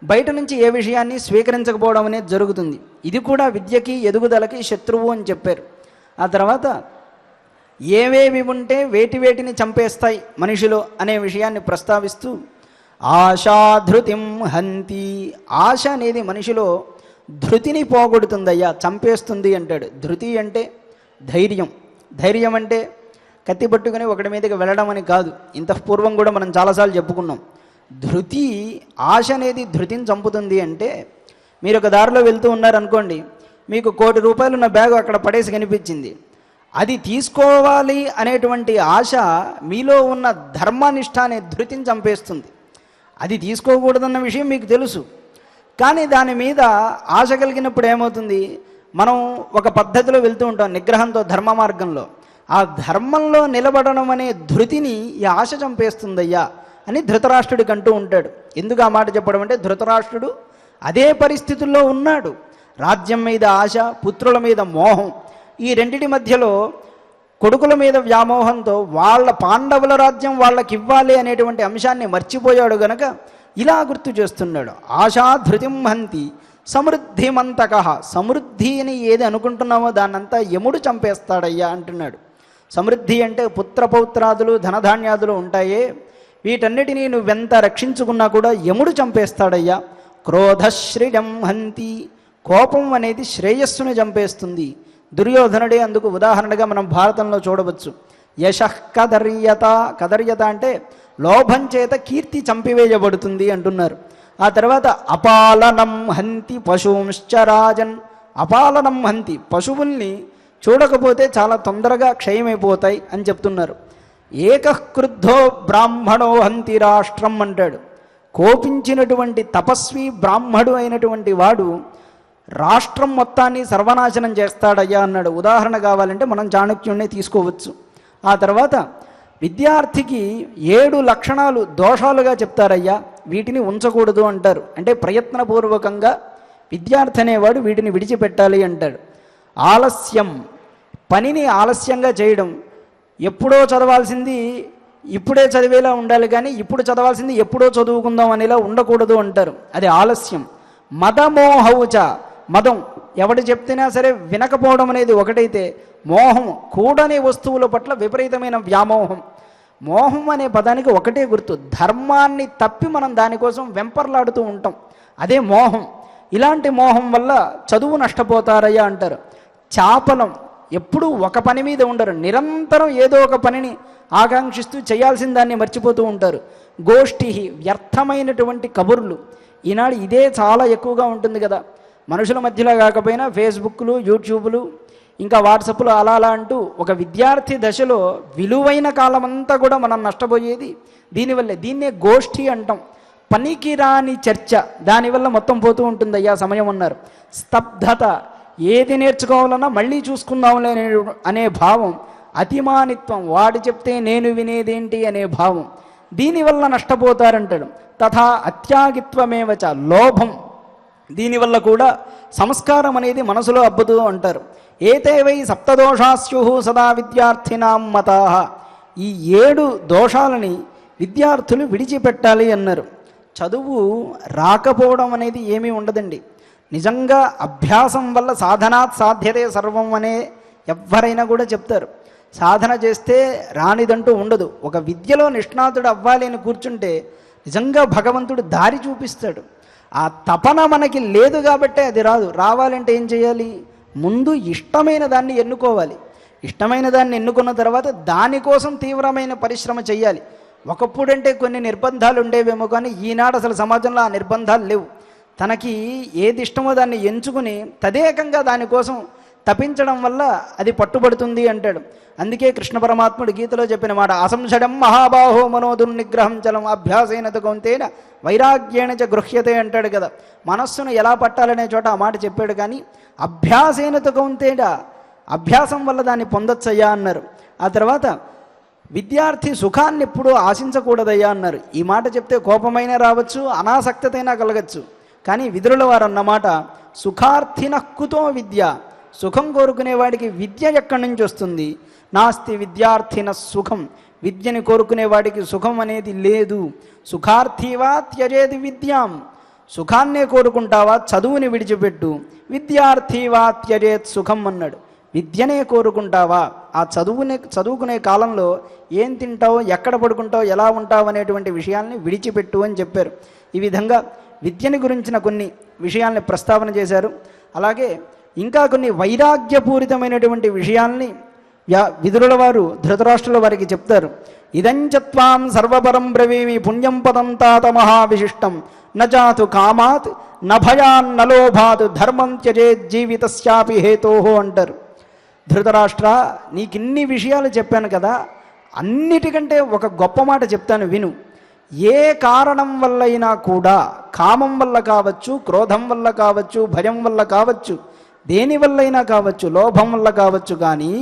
బయట నుంచి ఏ విషయాన్ని స్వీకరించకపోవడం అనేది జరుగుతుంది. ఇది కూడా విద్యకి ఎదుగుదలకి శత్రువు అని చెప్పారు. ఆ తర్వాత ఏవేవి ఉంటే వేటిని చంపేస్తాయి మనిషిలో అనే విషయాన్ని ప్రస్తావిస్తూ ఆశాధృతిం హంతి, ఆశ అనేది మనిషిలో ధృతిని పోగొడుతుందయ్యా, చంపేస్తుంది అంటాడు. ధృతి అంటే ధైర్యం. ధైర్యం అంటే కత్తి పట్టుకుని ఒకటి మీదకి వెళ్ళడం అని కాదు. ఇంత పూర్వం కూడా మనం చాలాసార్లు చెప్పుకున్నాం. ధృతి, ఆశ అనేది ధృతిని చంపుతుంది. అంటే మీరు ఒక దారిలో వెళ్తూ ఉన్నారనుకోండి, మీకు 1 కోటి రూపాయలు ఉన్న బ్యాగు అక్కడ పడేసి కనిపించింది. అది తీసుకోవాలి అనేటువంటి ఆశ మీలో ఉన్న ధర్మనిష్ట అనే ధృతిని చంపేస్తుంది. అది తీసుకోకూడదన్న విషయం మీకు తెలుసు, కానీ దాని మీద ఆశ కలిగినప్పుడు ఏమవుతుంది, మనం ఒక పద్ధతిలో వెళ్తూ ఉంటాం నిగ్రహంతో, ధర్మ మార్గంలో. ఆ ధర్మంలో నిలబడడం అనే ధృతిని ఈ ఆశ చంపేస్తుందయ్యా అని ధృతరాష్ట్రుడికి అంటూ ఉంటాడు. ఎందుకు ఆ మాట చెప్పడం అంటే ధృతరాష్ట్రుడు అదే పరిస్థితుల్లో ఉన్నాడు. రాజ్యం మీద ఆశ, పుత్రుల మీద మోహం, ఈ రెండిటి మధ్యలో కొడుకుల మీద వ్యామోహంతో వాళ్ళ పాండవుల రాజ్యం వాళ్ళకి ఇవ్వాలి అనేటువంటి అంశాన్ని మర్చిపోయాడు గనక ఇలా గుర్తు చేస్తున్నాడు. ఆశా ధృతిం హంతి సమృద్ధిమంతక, సమృద్ధి అని ఏది అనుకుంటున్నామో దాన్నంతా యముడు చంపేస్తాడయ్యా అంటున్నాడు. సమృద్ధి అంటే పుత్రపౌత్రాదులు ధనధాన్యాదులు ఉంటాయే, వీటన్నిటినీ నువ్వెంత రక్షించుకున్నా కూడా యముడు చంపేస్తాడయ్యా. క్రోధశ్రియం హంతి, కోపం అనేది శ్రేయస్సును చంపేస్తుంది. దుర్యోధనుడే అందుకు ఉదాహరణగా మనం భారతంలో చూడవచ్చు. యశః కదర్యత, కదర్యత అంటే లోభం చేత కీర్తి చంపివేయబడుతుంది అంటున్నారు. ఆ తర్వాత అపాలనం హంతి పశుంశ్చ రాజన్. అపాలనం హంతి, పశువుల్ని చూడకపోతే చాలా తొందరగా క్షయమైపోతాయి అని చెప్తున్నారు. ఏకక్రుద్ధో బ్రాహ్మణో హంతి రాష్ట్రం అంటాడు. కోపించినటువంటి తపస్వి బ్రాహ్మడు అయినటువంటి వాడు రాష్ట్రం మొత్తాన్ని సర్వనాశనం చేస్తాడయ్యా అన్నాడు. ఉదాహరణ కావాలంటే మనం చాణక్యుడినే తీసుకోవచ్చు. ఆ తర్వాత విద్యార్థికి 7 లక్షణాలు దోషాలుగా చెప్తారయ్యా, వీటిని ఉంచకూడదు అంటారు. అంటే ప్రయత్నపూర్వకంగా విద్యార్థి అనేవాడు వీటిని విడిచిపెట్టాలి అంటాడు. ఆలస్యం, పనిని ఆలస్యంగా చేయడం. ఎప్పుడో చదవాల్సింది ఇప్పుడే చదివేలా ఉండాలి, కానీ ఇప్పుడు చదవాల్సింది ఎప్పుడో చదువుకుందాం అనేలా ఉండకూడదు అంటారు. అది ఆలస్యం. మదమోహౌచ, మదం, ఎవడు చెప్తున్నా సరే వినకపోవడం అనేది ఒకటైతే, మోహం, కూడని వస్తువుల పట్ల విపరీతమైన వ్యామోహం. మోహం అనే పదానికి ఒకటే గుర్తు, ధర్మాన్ని తప్పి మనం దానికోసం వెంపర్లాడుతూ ఉంటాం, అదే మోహం. ఇలాంటి మోహం వల్ల చదువు నష్టపోతారయ్యా అంటారు. చాపలం, ఎప్పుడూ ఒక పని మీద ఉండరు, నిరంతరం ఏదో ఒక పనిని ఆకాంక్షిస్తూ చేయాల్సిన దాన్ని మర్చిపోతూ ఉంటారు. గోష్ఠి, వ్యర్థమైనటువంటి కబుర్లు. ఈనాడు ఇదే చాలా ఎక్కువగా ఉంటుంది కదా, మనుషుల మధ్యలో కాకపోయినా ఫేస్బుక్లు, యూట్యూబ్లు, ఇంకా వాట్సాప్లు అలా అలా అంటూ ఒక విద్యార్థి దశలో విలువైన కాలం అంతా కూడా మనం నష్టపోయేది దీనివల్లే. దీన్నే గోష్ఠి అంటాం. పనికిరాని చర్చ, దానివల్ల మొత్తం పోతూ ఉంటుంది అయ్యా సమయం అన్నారు. స్తబ్దత, ఏది నేర్చుకోవాలన్నా మళ్ళీ చూసుకుందాంలే అనే భావం. అతిమానిత్వం, వాడు చెప్తే నేను వినేదేంటి అనే భావం, దీనివల్ల నష్టపోతారంటాడు. తథా అత్యాగిత్వమేవచ, లోభం, దీనివల్ల కూడా సంస్కారం అనేది మనసులో అబ్బదు అంటారు. ఏతేవై సప్తదోషాస్యు సదా విద్యార్థినాం మతాః. ఈ 7 దోషాలని విద్యార్థులు విడిచిపెట్టాలి అన్నారు. చదువు రాకపోవడం అనేది ఏమీ ఉండదండి. నిజంగా అభ్యాసం వల్ల సాధనాత్ సాధ్యతే సర్వం అనే ఎవరైనా కూడా చెప్తారు. సాధన చేస్తే రానిదంటూ ఉండదు. ఒక విద్యలో నిష్ణాతుడు అవ్వాలి అని కూర్చుంటే నిజంగా భగవంతుడు దారి చూపిస్తాడు. ఆ తపన మనకి లేదు కాబట్టే అది రాదు. రావాలంటే ఏం చేయాలి? ముందు ఇష్టమైన దాన్ని ఎన్నుకోవాలి. ఇష్టమైన దాన్ని ఎన్నుకున్న తర్వాత దానికోసం తీవ్రమైన పరిశ్రమ చేయాలి. ఒకప్పుడంటే కొన్ని నిర్బంధాలు ఉండేవేమో, కానీ ఈనాడు అసలు సమాజంలో ఆ నిర్బంధాలు లేవు. తనకి ఏది ఇష్టమో దాన్ని ఎంచుకుని తదేకంగా దానికోసం తపించడం వల్ల అది పట్టుబడుతుంది అంటాడు. అందుకే కృష్ణ పరమాత్ముడు గీతలో చెప్పిన మాట, అసంశడం మహాబాహో మనోదుర్నిగ్రహం చలం అభ్యాసేన కౌంతేన వైరాగ్యేణ చ గృహ్యతే అంటాడు కదా. మనస్సును ఎలా పట్టాలనే చోట ఆ మాట చెప్పాడు. కానీ అభ్యాసేన కౌంతేన, అభ్యాసం వల్ల దాన్ని పొందొచ్చయ్యా అన్నారు. ఆ తర్వాత విద్యార్థి సుఖాన్ని ఎప్పుడూ ఆశించకూడదయ్యా అన్నారు. ఈ మాట చెప్తే కోపమైనా రావచ్చు, అనాసక్తతైనా కలగచ్చు. కానీ విదురుల వారు అన్నమాట, సుఖార్థినక్కుతో విద్య, సుఖం కోరుకునేవాడికి విద్య ఎక్కడి నుంచి వస్తుంది? నాస్తి విద్యార్థిన సుఖం, విద్యని కోరుకునేవాడికి సుఖం అనేది లేదు. సుఖార్థివా త్యజేది విద్యాం, సుఖాన్నే కోరుకుంటావా చదువుని విడిచిపెట్టు. విద్యార్థివా త్యజేత్ సుఖం అన్నాడు. విద్యనే కోరుకుంటావా, ఆ చదువుకునే కాలంలో ఏం తింటావో, ఎక్కడ పడుకుంటావో, ఎలా ఉంటావు అనేటువంటి విషయాల్ని విడిచిపెట్టు అని చెప్పారు. ఈ విధంగా విద్యని గురించిన కొన్ని విషయాల్ని ప్రస్తావన చేశారు. అలాగే ఇంకా కొన్ని వైరాగ్యపూరితమైనటువంటి విషయాల్ని విదురుల వారు ధృతరాష్ట్రుల వారికి చెప్తారు. ఇదంచత్వాం సర్వపరం బ్రవీమి పుణ్యం పదం తాత మహావిశిష్టం నజాతు కామాత్ నభయాన్ నలోభాత్ ధర్మం త్యజేత్ జీవితస్యాపి హేతోహో అంటారు. ధృతరాష్ట్ర, నీకిన్ని విషయాలు చెప్పాను కదా, అన్నిటికంటే ఒక గొప్ప మాట చెప్తాను విను. ఏ కారణం వల్లైనా కూడా, కామం వల్ల కావచ్చు, క్రోధం వల్ల కావచ్చు, భయం వల్ల కావచ్చు, దేనివల్లైనా కావచ్చు, లోభం వల్ల కావచ్చు, కానీ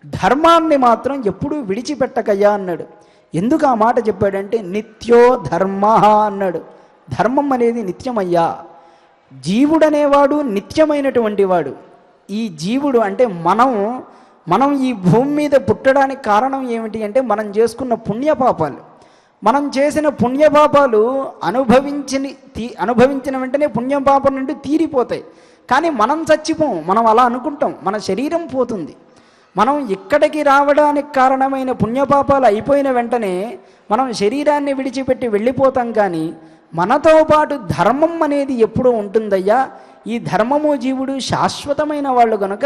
ధర్మాన్ని మాత్రం ఎప్పుడూ విడిచిపెట్టకయ్యా అన్నాడు. ఎందుకు ఆ మాట చెప్పాడంటే నిత్యో ధర్మ అన్నాడు. ధర్మం అనేది నిత్యమయ్యా. జీవుడనేవాడు నిత్యమైనటువంటి వాడు. ఈ జీవుడు అంటే మనం ఈ భూమి మీద పుట్టడానికి కారణం ఏమిటి అంటే మనం చేసుకున్న పుణ్యపాపాలు. మనం చేసిన పుణ్యపాపాలు అనుభవించిన వెంటనే పుణ్యపాపం నుండి తీరిపోతాయి. కానీ మనం చచ్చిపోం, మనం అలా అనుకుంటాం, మన శరీరం పోతుంది. మనం ఇక్కడికి రావడానికి కారణమైన పుణ్యపాపాలు అయిపోయిన వెంటనే మనం శరీరాన్ని విడిచిపెట్టి వెళ్ళిపోతాం. కానీ మనతో పాటు ధర్మం అనేది ఎప్పుడూ ఉంటుందయ్యా. ఈ ధర్మము జీవుడు శాశ్వతమైన వాళ్ళు కనుక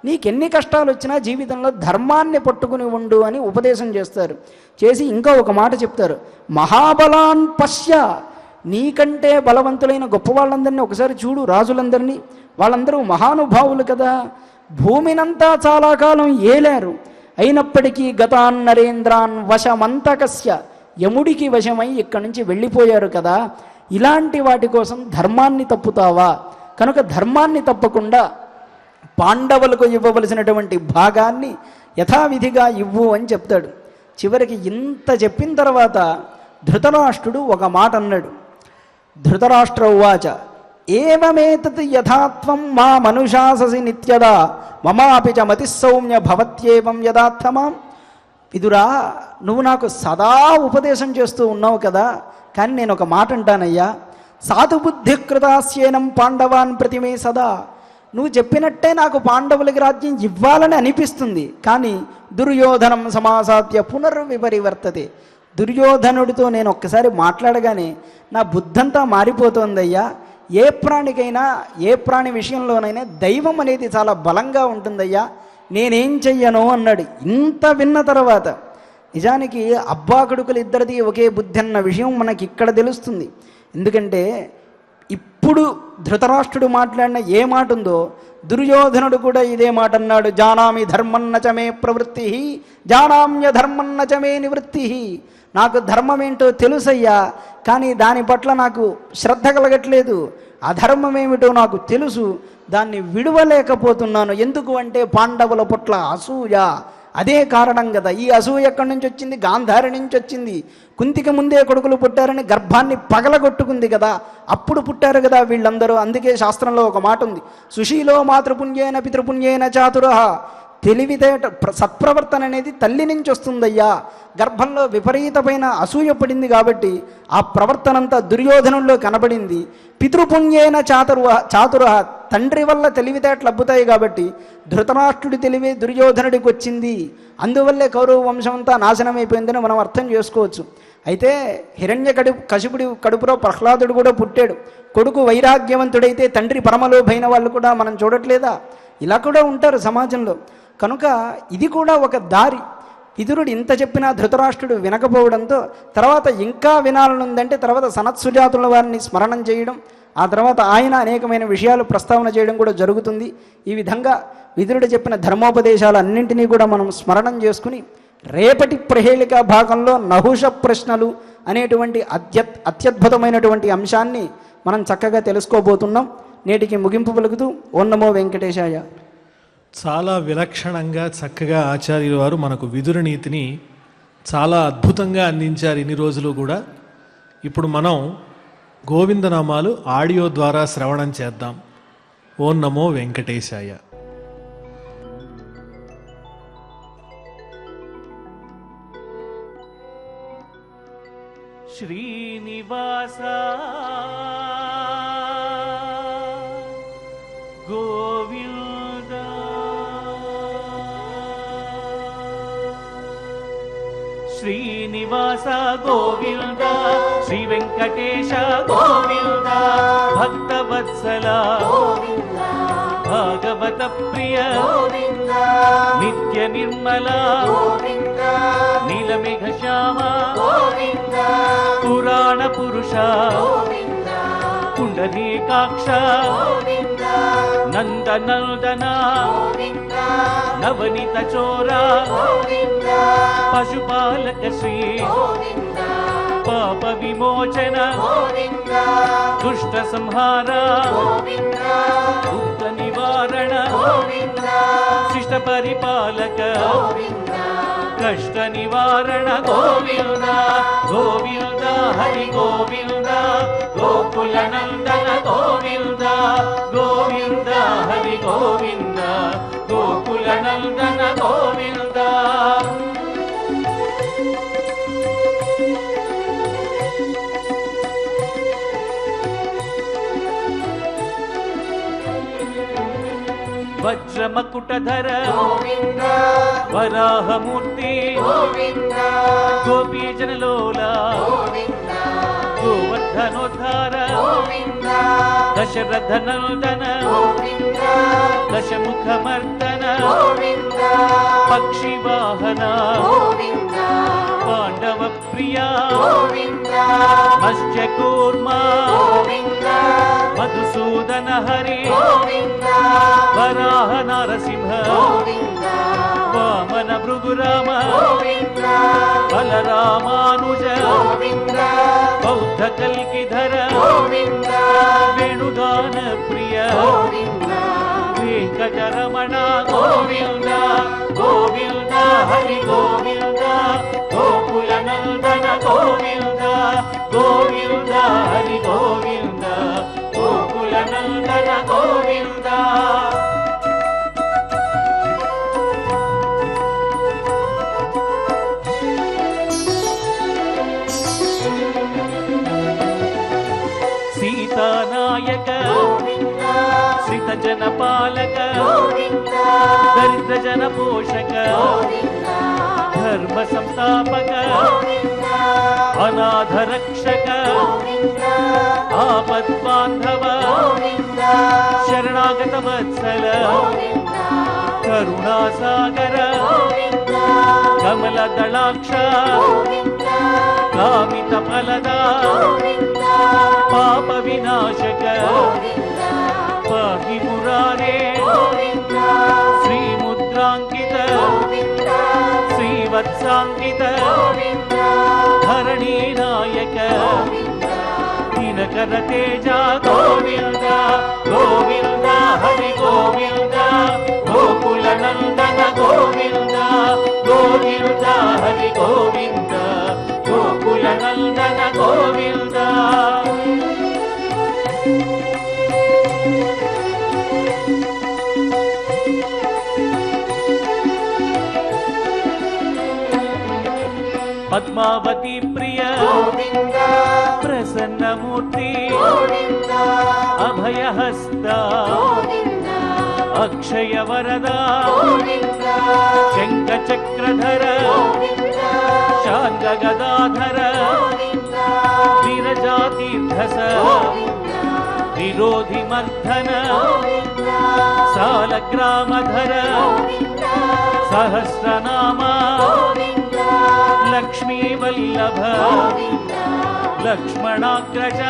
నీకెన్ని కష్టాలు వచ్చినా జీవితంలో ధర్మాన్ని పట్టుకుని ఉండు అని ఉపదేశం చేస్తారు. చేసి ఇంకా ఒక మాట చెప్తారు, మహాబలాన్ పశ్య, నీకంటే బలవంతులైన గొప్ప వాళ్ళందరినీ ఒకసారి చూడు, రాజులందరినీ. వాళ్ళందరూ మహానుభావులు కదా, భూమినంతా చాలా కాలం ఏలారు. అయినప్పటికీ గతాన్ నరేంద్రాన్ వశమంతకస్య, యముడికి వశమై ఇక్కడి నుంచి వెళ్ళిపోయారు కదా. ఇలాంటి వాటి కోసం ధర్మాన్ని తప్పుతావా? కనుక ధర్మాన్ని తప్పకుండా పాండవులకు ఇవ్వవలసినటువంటి భాగాన్ని యథావిధిగా ఇవ్వు అని చెప్తాడు. చివరికి ఇంత చెప్పిన తర్వాత ధృతరాష్ట్రుడు ఒక మాట అన్నాడు. ధృతరాష్ట్ర ఉవాచ ఏవమేతత్ యథాత్వం మా మనుషాససి నిత్యదా మమాపి చ మతిస్సౌమ్య భవత్యేవం యథార్థమాం. విదురా, నువ్వు నాకు సదా ఉపదేశం చేస్తూ ఉన్నావు కదా, కానీ నేను ఒక మాట అంటానయ్యా, సాధుబుద్ధి కృతాస్యేనం పాండవాన్ ప్రతిమే సదా. నువ్వు చెప్పినట్టే నాకు పాండవులకి రాజ్యం ఇవ్వాలని అనిపిస్తుంది, కానీ దుర్యోధనం సమాసాత్య పునర్విపరివర్తతే. దుర్యోధనుడితో నేను ఒక్కసారి మాట్లాడగానే నా బుద్ధంతా మారిపోతుందయ్యా. ఏ ప్రాణికైనా ఏ ప్రాణి విషయంలోనైనా దైవం అనేది చాలా బలంగా ఉంటుందయ్యా, నేనేం చెయ్యను అన్నాడు. ఇంత విన్న తర్వాత నిజానికి అబ్బా కొడుకులు ఇద్దరిది ఒకే బుద్ధి అన్న విషయం మనకి ఇక్కడ తెలుస్తుంది. ఎందుకంటే ఇప్పుడు ధృతరాష్ట్రుడు మాట్లాడిన ఏ మాట ఉందో దుర్యోధనుడు కూడా ఇదే మాట అన్నాడు. జానామి ధర్మన్నచమే ప్రవృత్తి, జానామ్య ధర్మన్నచమే నివృత్తి. నాకు ధర్మం ఏంటో తెలుసయ్యా, కానీ దాని పట్ల నాకు శ్రద్ధ కలగట్లేదు. అధర్మం ఏమిటో నాకు తెలుసు, దాన్ని విడువలేకపోతున్నాను. ఎందుకు అంటే పాండవుల పట్ల అసూయ. అదే కారణం కదా. ఈ అసూయ ఎక్కడి నుంచి వచ్చింది? గాంధారి నుంచి వచ్చింది. కుంతికి ముందే కొడుకులు పుట్టారని గర్భాన్ని పగలగొట్టుకుంది కదా, అప్పుడు పుట్టారు కదా వీళ్ళందరూ. అందుకే శాస్త్రంలో ఒక మాట ఉంది, సుశీలో మాతృపుణ్యేన పితృపుణ్యేన చాతురః. తెలివితేట సత్ప్రవర్తన అనేది తల్లి నుంచి వస్తుందయ్యా. గర్భంలో విపరీతమైన అసూయ పడింది కాబట్టి ఆ ప్రవర్తనంతా దుర్యోధనంలో కనబడింది. పితృపుణ్యేన చాతురః, తండ్రి వల్ల తెలివితేటలు అబ్బుతాయి కాబట్టి ధృతరాష్ట్రుడి తెలివే దుర్యోధనుడికి వచ్చింది. అందువల్లే కౌరవ వంశం అంతా నాశనమైపోయిందని మనం అర్థం చేసుకోవచ్చు. అయితే కశిపుడి కడుపులో ప్రహ్లాదుడు కూడా పుట్టాడు. కొడుకు వైరాగ్యవంతుడైతే తండ్రి పరమలోభైన వాళ్ళు కూడా మనం చూడట్లేదా? ఇలా కూడా ఉంటారు సమాజంలో. కనుక ఇది కూడా ఒక దారి. విదురుడు ఇంత చెప్పినా ధృతరాష్ట్రుడు వినకపోవడంతో తర్వాత ఇంకా వినాలనుందంటే తర్వాత సనత్సుజాతుల వారిని స్మరణం చేయడం, ఆ తర్వాత ఆయన అనేకమైన విషయాలు ప్రస్తావన చేయడం కూడా జరుగుతుంది. ఈ విధంగా విదురుడు చెప్పిన ధర్మోపదేశాలు అన్నింటినీ కూడా మనం స్మరణం చేసుకుని రేపటి ప్రహేళిక భాగంలో నహుష ప్రశ్నలు అనేటువంటి అత్యద్భుతమైనటువంటి అంశాన్ని మనం చక్కగా తెలుసుకోబోతున్నాం. నేటికి ముగింపు పలుకుతూ ఓం నమో వెంకటేశాయ. చాలా విలక్షణంగా చక్కగా ఆచార్యుల వారు మనకు విదుర నీతిని చాలా అద్భుతంగా అందించారు ఇన్ని రోజులు కూడా. ఇప్పుడు మనం గోవిందనామాలు ఆడియో ద్వారా శ్రవణం చేద్దాం. ఓం నమో వెంకటేశాయ. శ్రీనివాస గోవింద శ్రీనివాస గోవింద, శ్రీ వెంకటేశ గోవింద, భక్తవత్సల భాగవత ప్రియ నిత్య నిర్మల నీలమేఘ శ్యామ పురాణ పురుష పుండరీకాక్ష నందనందన నవనీత చోర పశుపాలక శ్రీ పాప విమోచన దుష్ట సంహార దుఃఖ నివారణ శిష్ట పరిపాలక కష్ట నివారణ గోవింద గోవింద హరి గోవింద గోకుల నందన గోవింద గోవింద హరి గోవింద గోకుల నందన గోవింద. వజ్రమకుటధర వరాహమూర్తి గోపీజనలోల గోవర్ధనోద్ధార దశరథ నందన దశముఖమర్దన పక్షి వాహన పాండవ ప్రియ మత్స్య కూర్మ మధుసూదన హరి వరాహ నరసింహ వామన భృగురామ బలరామానుజ బౌద్ధ కల్కిధర వేణుగాన ప్రియ వెంకటరమణ గోవింద గోవింద హరి గోవింద గోకుల నందన గోవింద గోవింద హరి గోవింద గోకుల నందన గోవింద. సీతానాయక శ్రిత జన పాలక దరిద్ర జన పోషక ధర్మ సంస్థాపక అనాథ రక్షక ఆపద్ బాంధవ శరణాగత వత్సల కరుణాసాగర కమల దళాక్ష కామిత ఫలదా పాప వినాశక పాహి మురారే శ్రీముద్రాంకిత శ్రీవత్సాంకిత ధరణీ నాయక దినకర తేజ గోవింద గోవింద హరి గోవింద గోకుల నందన గోవింద గోవింద హరి గోవింద గోకుల నందన గోవింద. పద్మావతి ప్రియ ప్రసన్నమూర్తి అభయహస్త అక్షయ వరద శంఖ చక్రధర శాంగ గదాధర విరజాతీర్థస విరోధి మర్ధన సాలగ్రామధర సహస్రనామ లక్ష్మీ వల్లభ లక్ష్మణాగ్రజ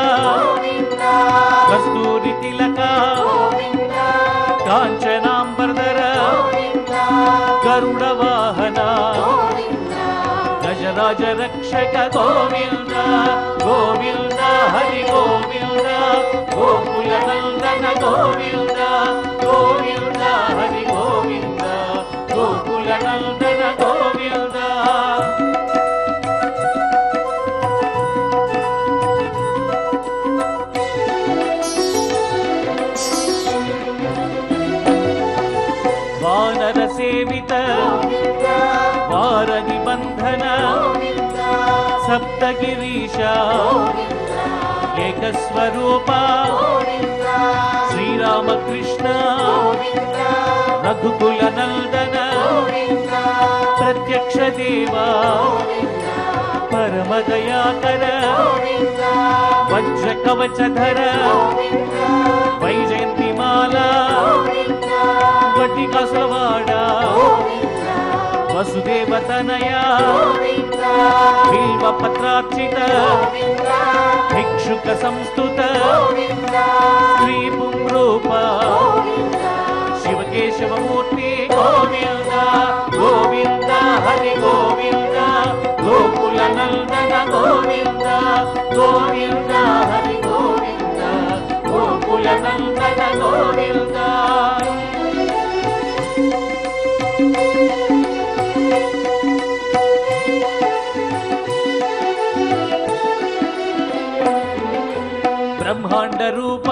కస్తూరి తిలక కాంచనాంబర్ధర గరుడ వాహన గజరాజ రక్షక గోవింద గోవింద హరి గోవింద గోకుల నందన గోవింద గోవింద హరి గోవింద గోకుల నందన గోవింద. వానర సేవిత వారధి బంధన సప్తగిరీశ ఏకస్వరూప శ్రీరామకృష్ణ రఘుకుల నందన ప్రత్యక్ష దేవా పరమదయాకర వజ్ర కవచధర వైజయంతిమాల వటికసవాడ వసుదేవతనయ బిల్వపత్రార్చిత భిక్షుక సంస్థుత శ్రీ పుంరూప శివకేశవమూర్తి గోవింద గోవింద హరి గోవింద గోకుల నందన గోవింద గోవింద హరి గోవింద గోకుల నందన గోవింద. బ్రహ్మాండ రూప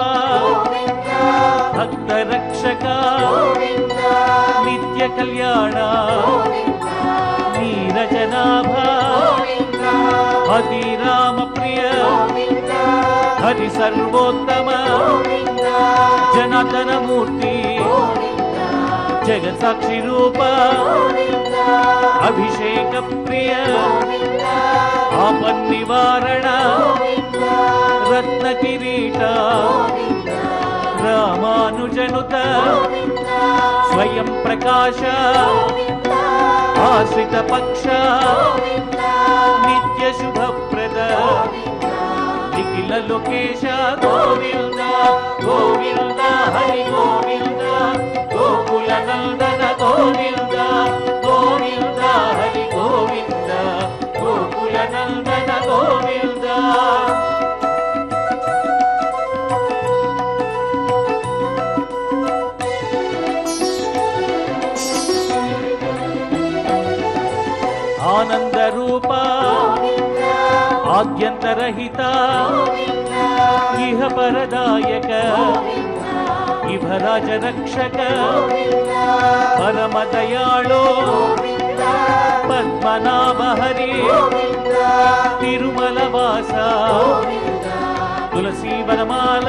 భక్త రక్షక నిత్య కళ్యాణ నీరజనాభ హరి రామ ప్రియ హరి సర్వోత్తమ జనార్దన మూర్తి జగత్ సాక్షి రూప అభిషేక ప్రియ ఆపన్నివారణ రత్న కిరీట రామానుజనుత స్వయం ప్రకాశ ఆశ్రిత పక్ష నిత్య శుభప్రద నిఖిల లోకేశ గోవింద గోవింద హరి గోవింద గోకుల నందన గోవింద గోవింద హరి గోవింద గోకుల నందన గోవింద. ఆనంద రూప ఆద్యంతరహిత ఇహ పరదాయక ఇభరాజ రక్షక పరమ దయాళో పద్మనాభ హరి తిరుమల వాస తులసీ వనమాల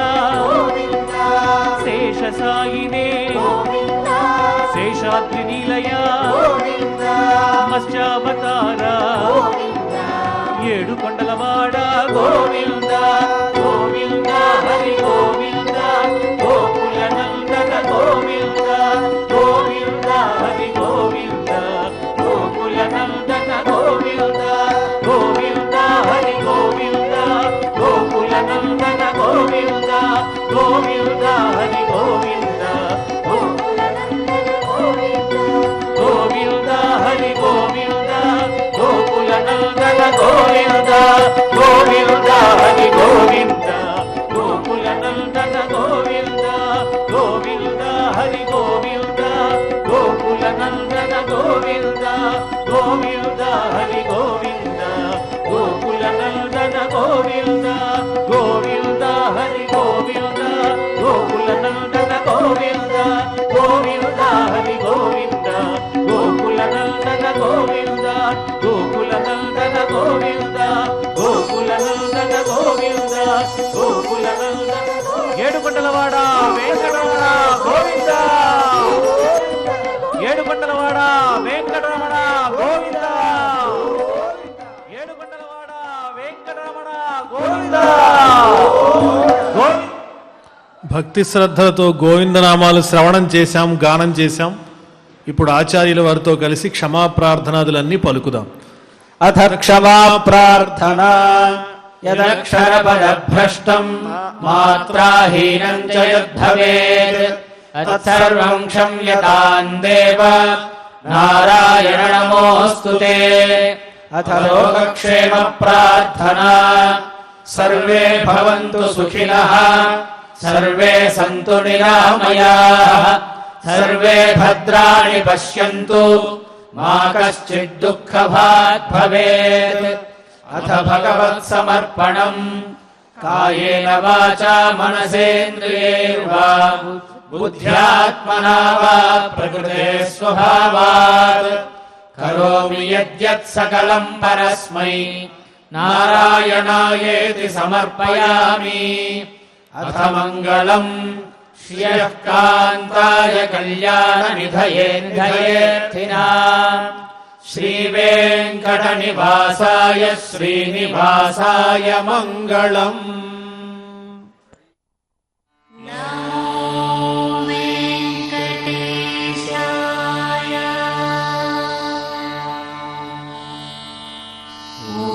శేష సాయినే శేషాద్రి నిలయ మత్స్యావతార ఏడు కొండలవాడ గోవింద గోవింద హరి గోవింద గోకుల నందన గోవింద గోవింద హరి గోవింద గోకుల నందన గోవింద గోవింద హరి గోవింద గోకుల నందన గోవింద గోవింద హరి గోవింద గోకుల నందన గోవింద గోవింద హరి గోవింద గోకుల నందన గోవింద గోవింద హరి గోవింద గోకుల నందన గోవింద గోవింద హరి గోవింద గోకుల నందన గోవింద గోవింద హరి గోవింద గోకుల నందన గోవింద గోవింద హరి గోవింద గోకుల నందన గోవింద గోవింద హరి గోవింద గోకుల నందన గోవింద గోకుల నందన గోవింద గోకుల నందన గోవింద గోకుల నందన ఏడుకొండలవాడ వెంకటరమణ గోవింద ఏడుకొండలవాడ వెంకటరమణ గోవింద ఏడుకొండలవాడ వెంకటరమణ గోవింద గోవింద. భక్తి శ్రద్ధలతో గోవిందనామాలు శ్రవణం చేశాం, గానం చేశాం. ఇప్పుడు ఆచార్యుల వారితో కలిసి క్షమాప్రార్థనాదులన్నీ పలుకుదాం. అథ క్షమా ప్రార్థనా యదక్షరపదభ్రష్టం మాత్రాహీనం చ యద్భవేత్ తత్సర్వం క్షమ్యతాం దేవ నారాయణ నమోऽस्तुते. అథ లోకక్షేమ ప్రార్థనా సర్వే భవంతు సుఖినః సర్వే సంతు నిరామయాః సర్వే భద్రాణి పశ్యంతు మా కశ్చిద్ దుఃఖభాగ్ భవేత్. అథ భగవత్ సమర్పణం కాయేన వాచా మనసేంద్రియైర్వా బుద్ధ్యాత్మనా వా ప్రకృతే స్వభావాత్ కరోమి యద్యత్ సకలం పరస్మై నారాయణాయేతి సమర్పయామి. అథ మంగళం శ్రియః కాంతాయ కళ్యాణ నిధయేర్థినాం శ్రీవేంకట నివాసాయ శ్రీనివాసాయ మంగళం. ఓం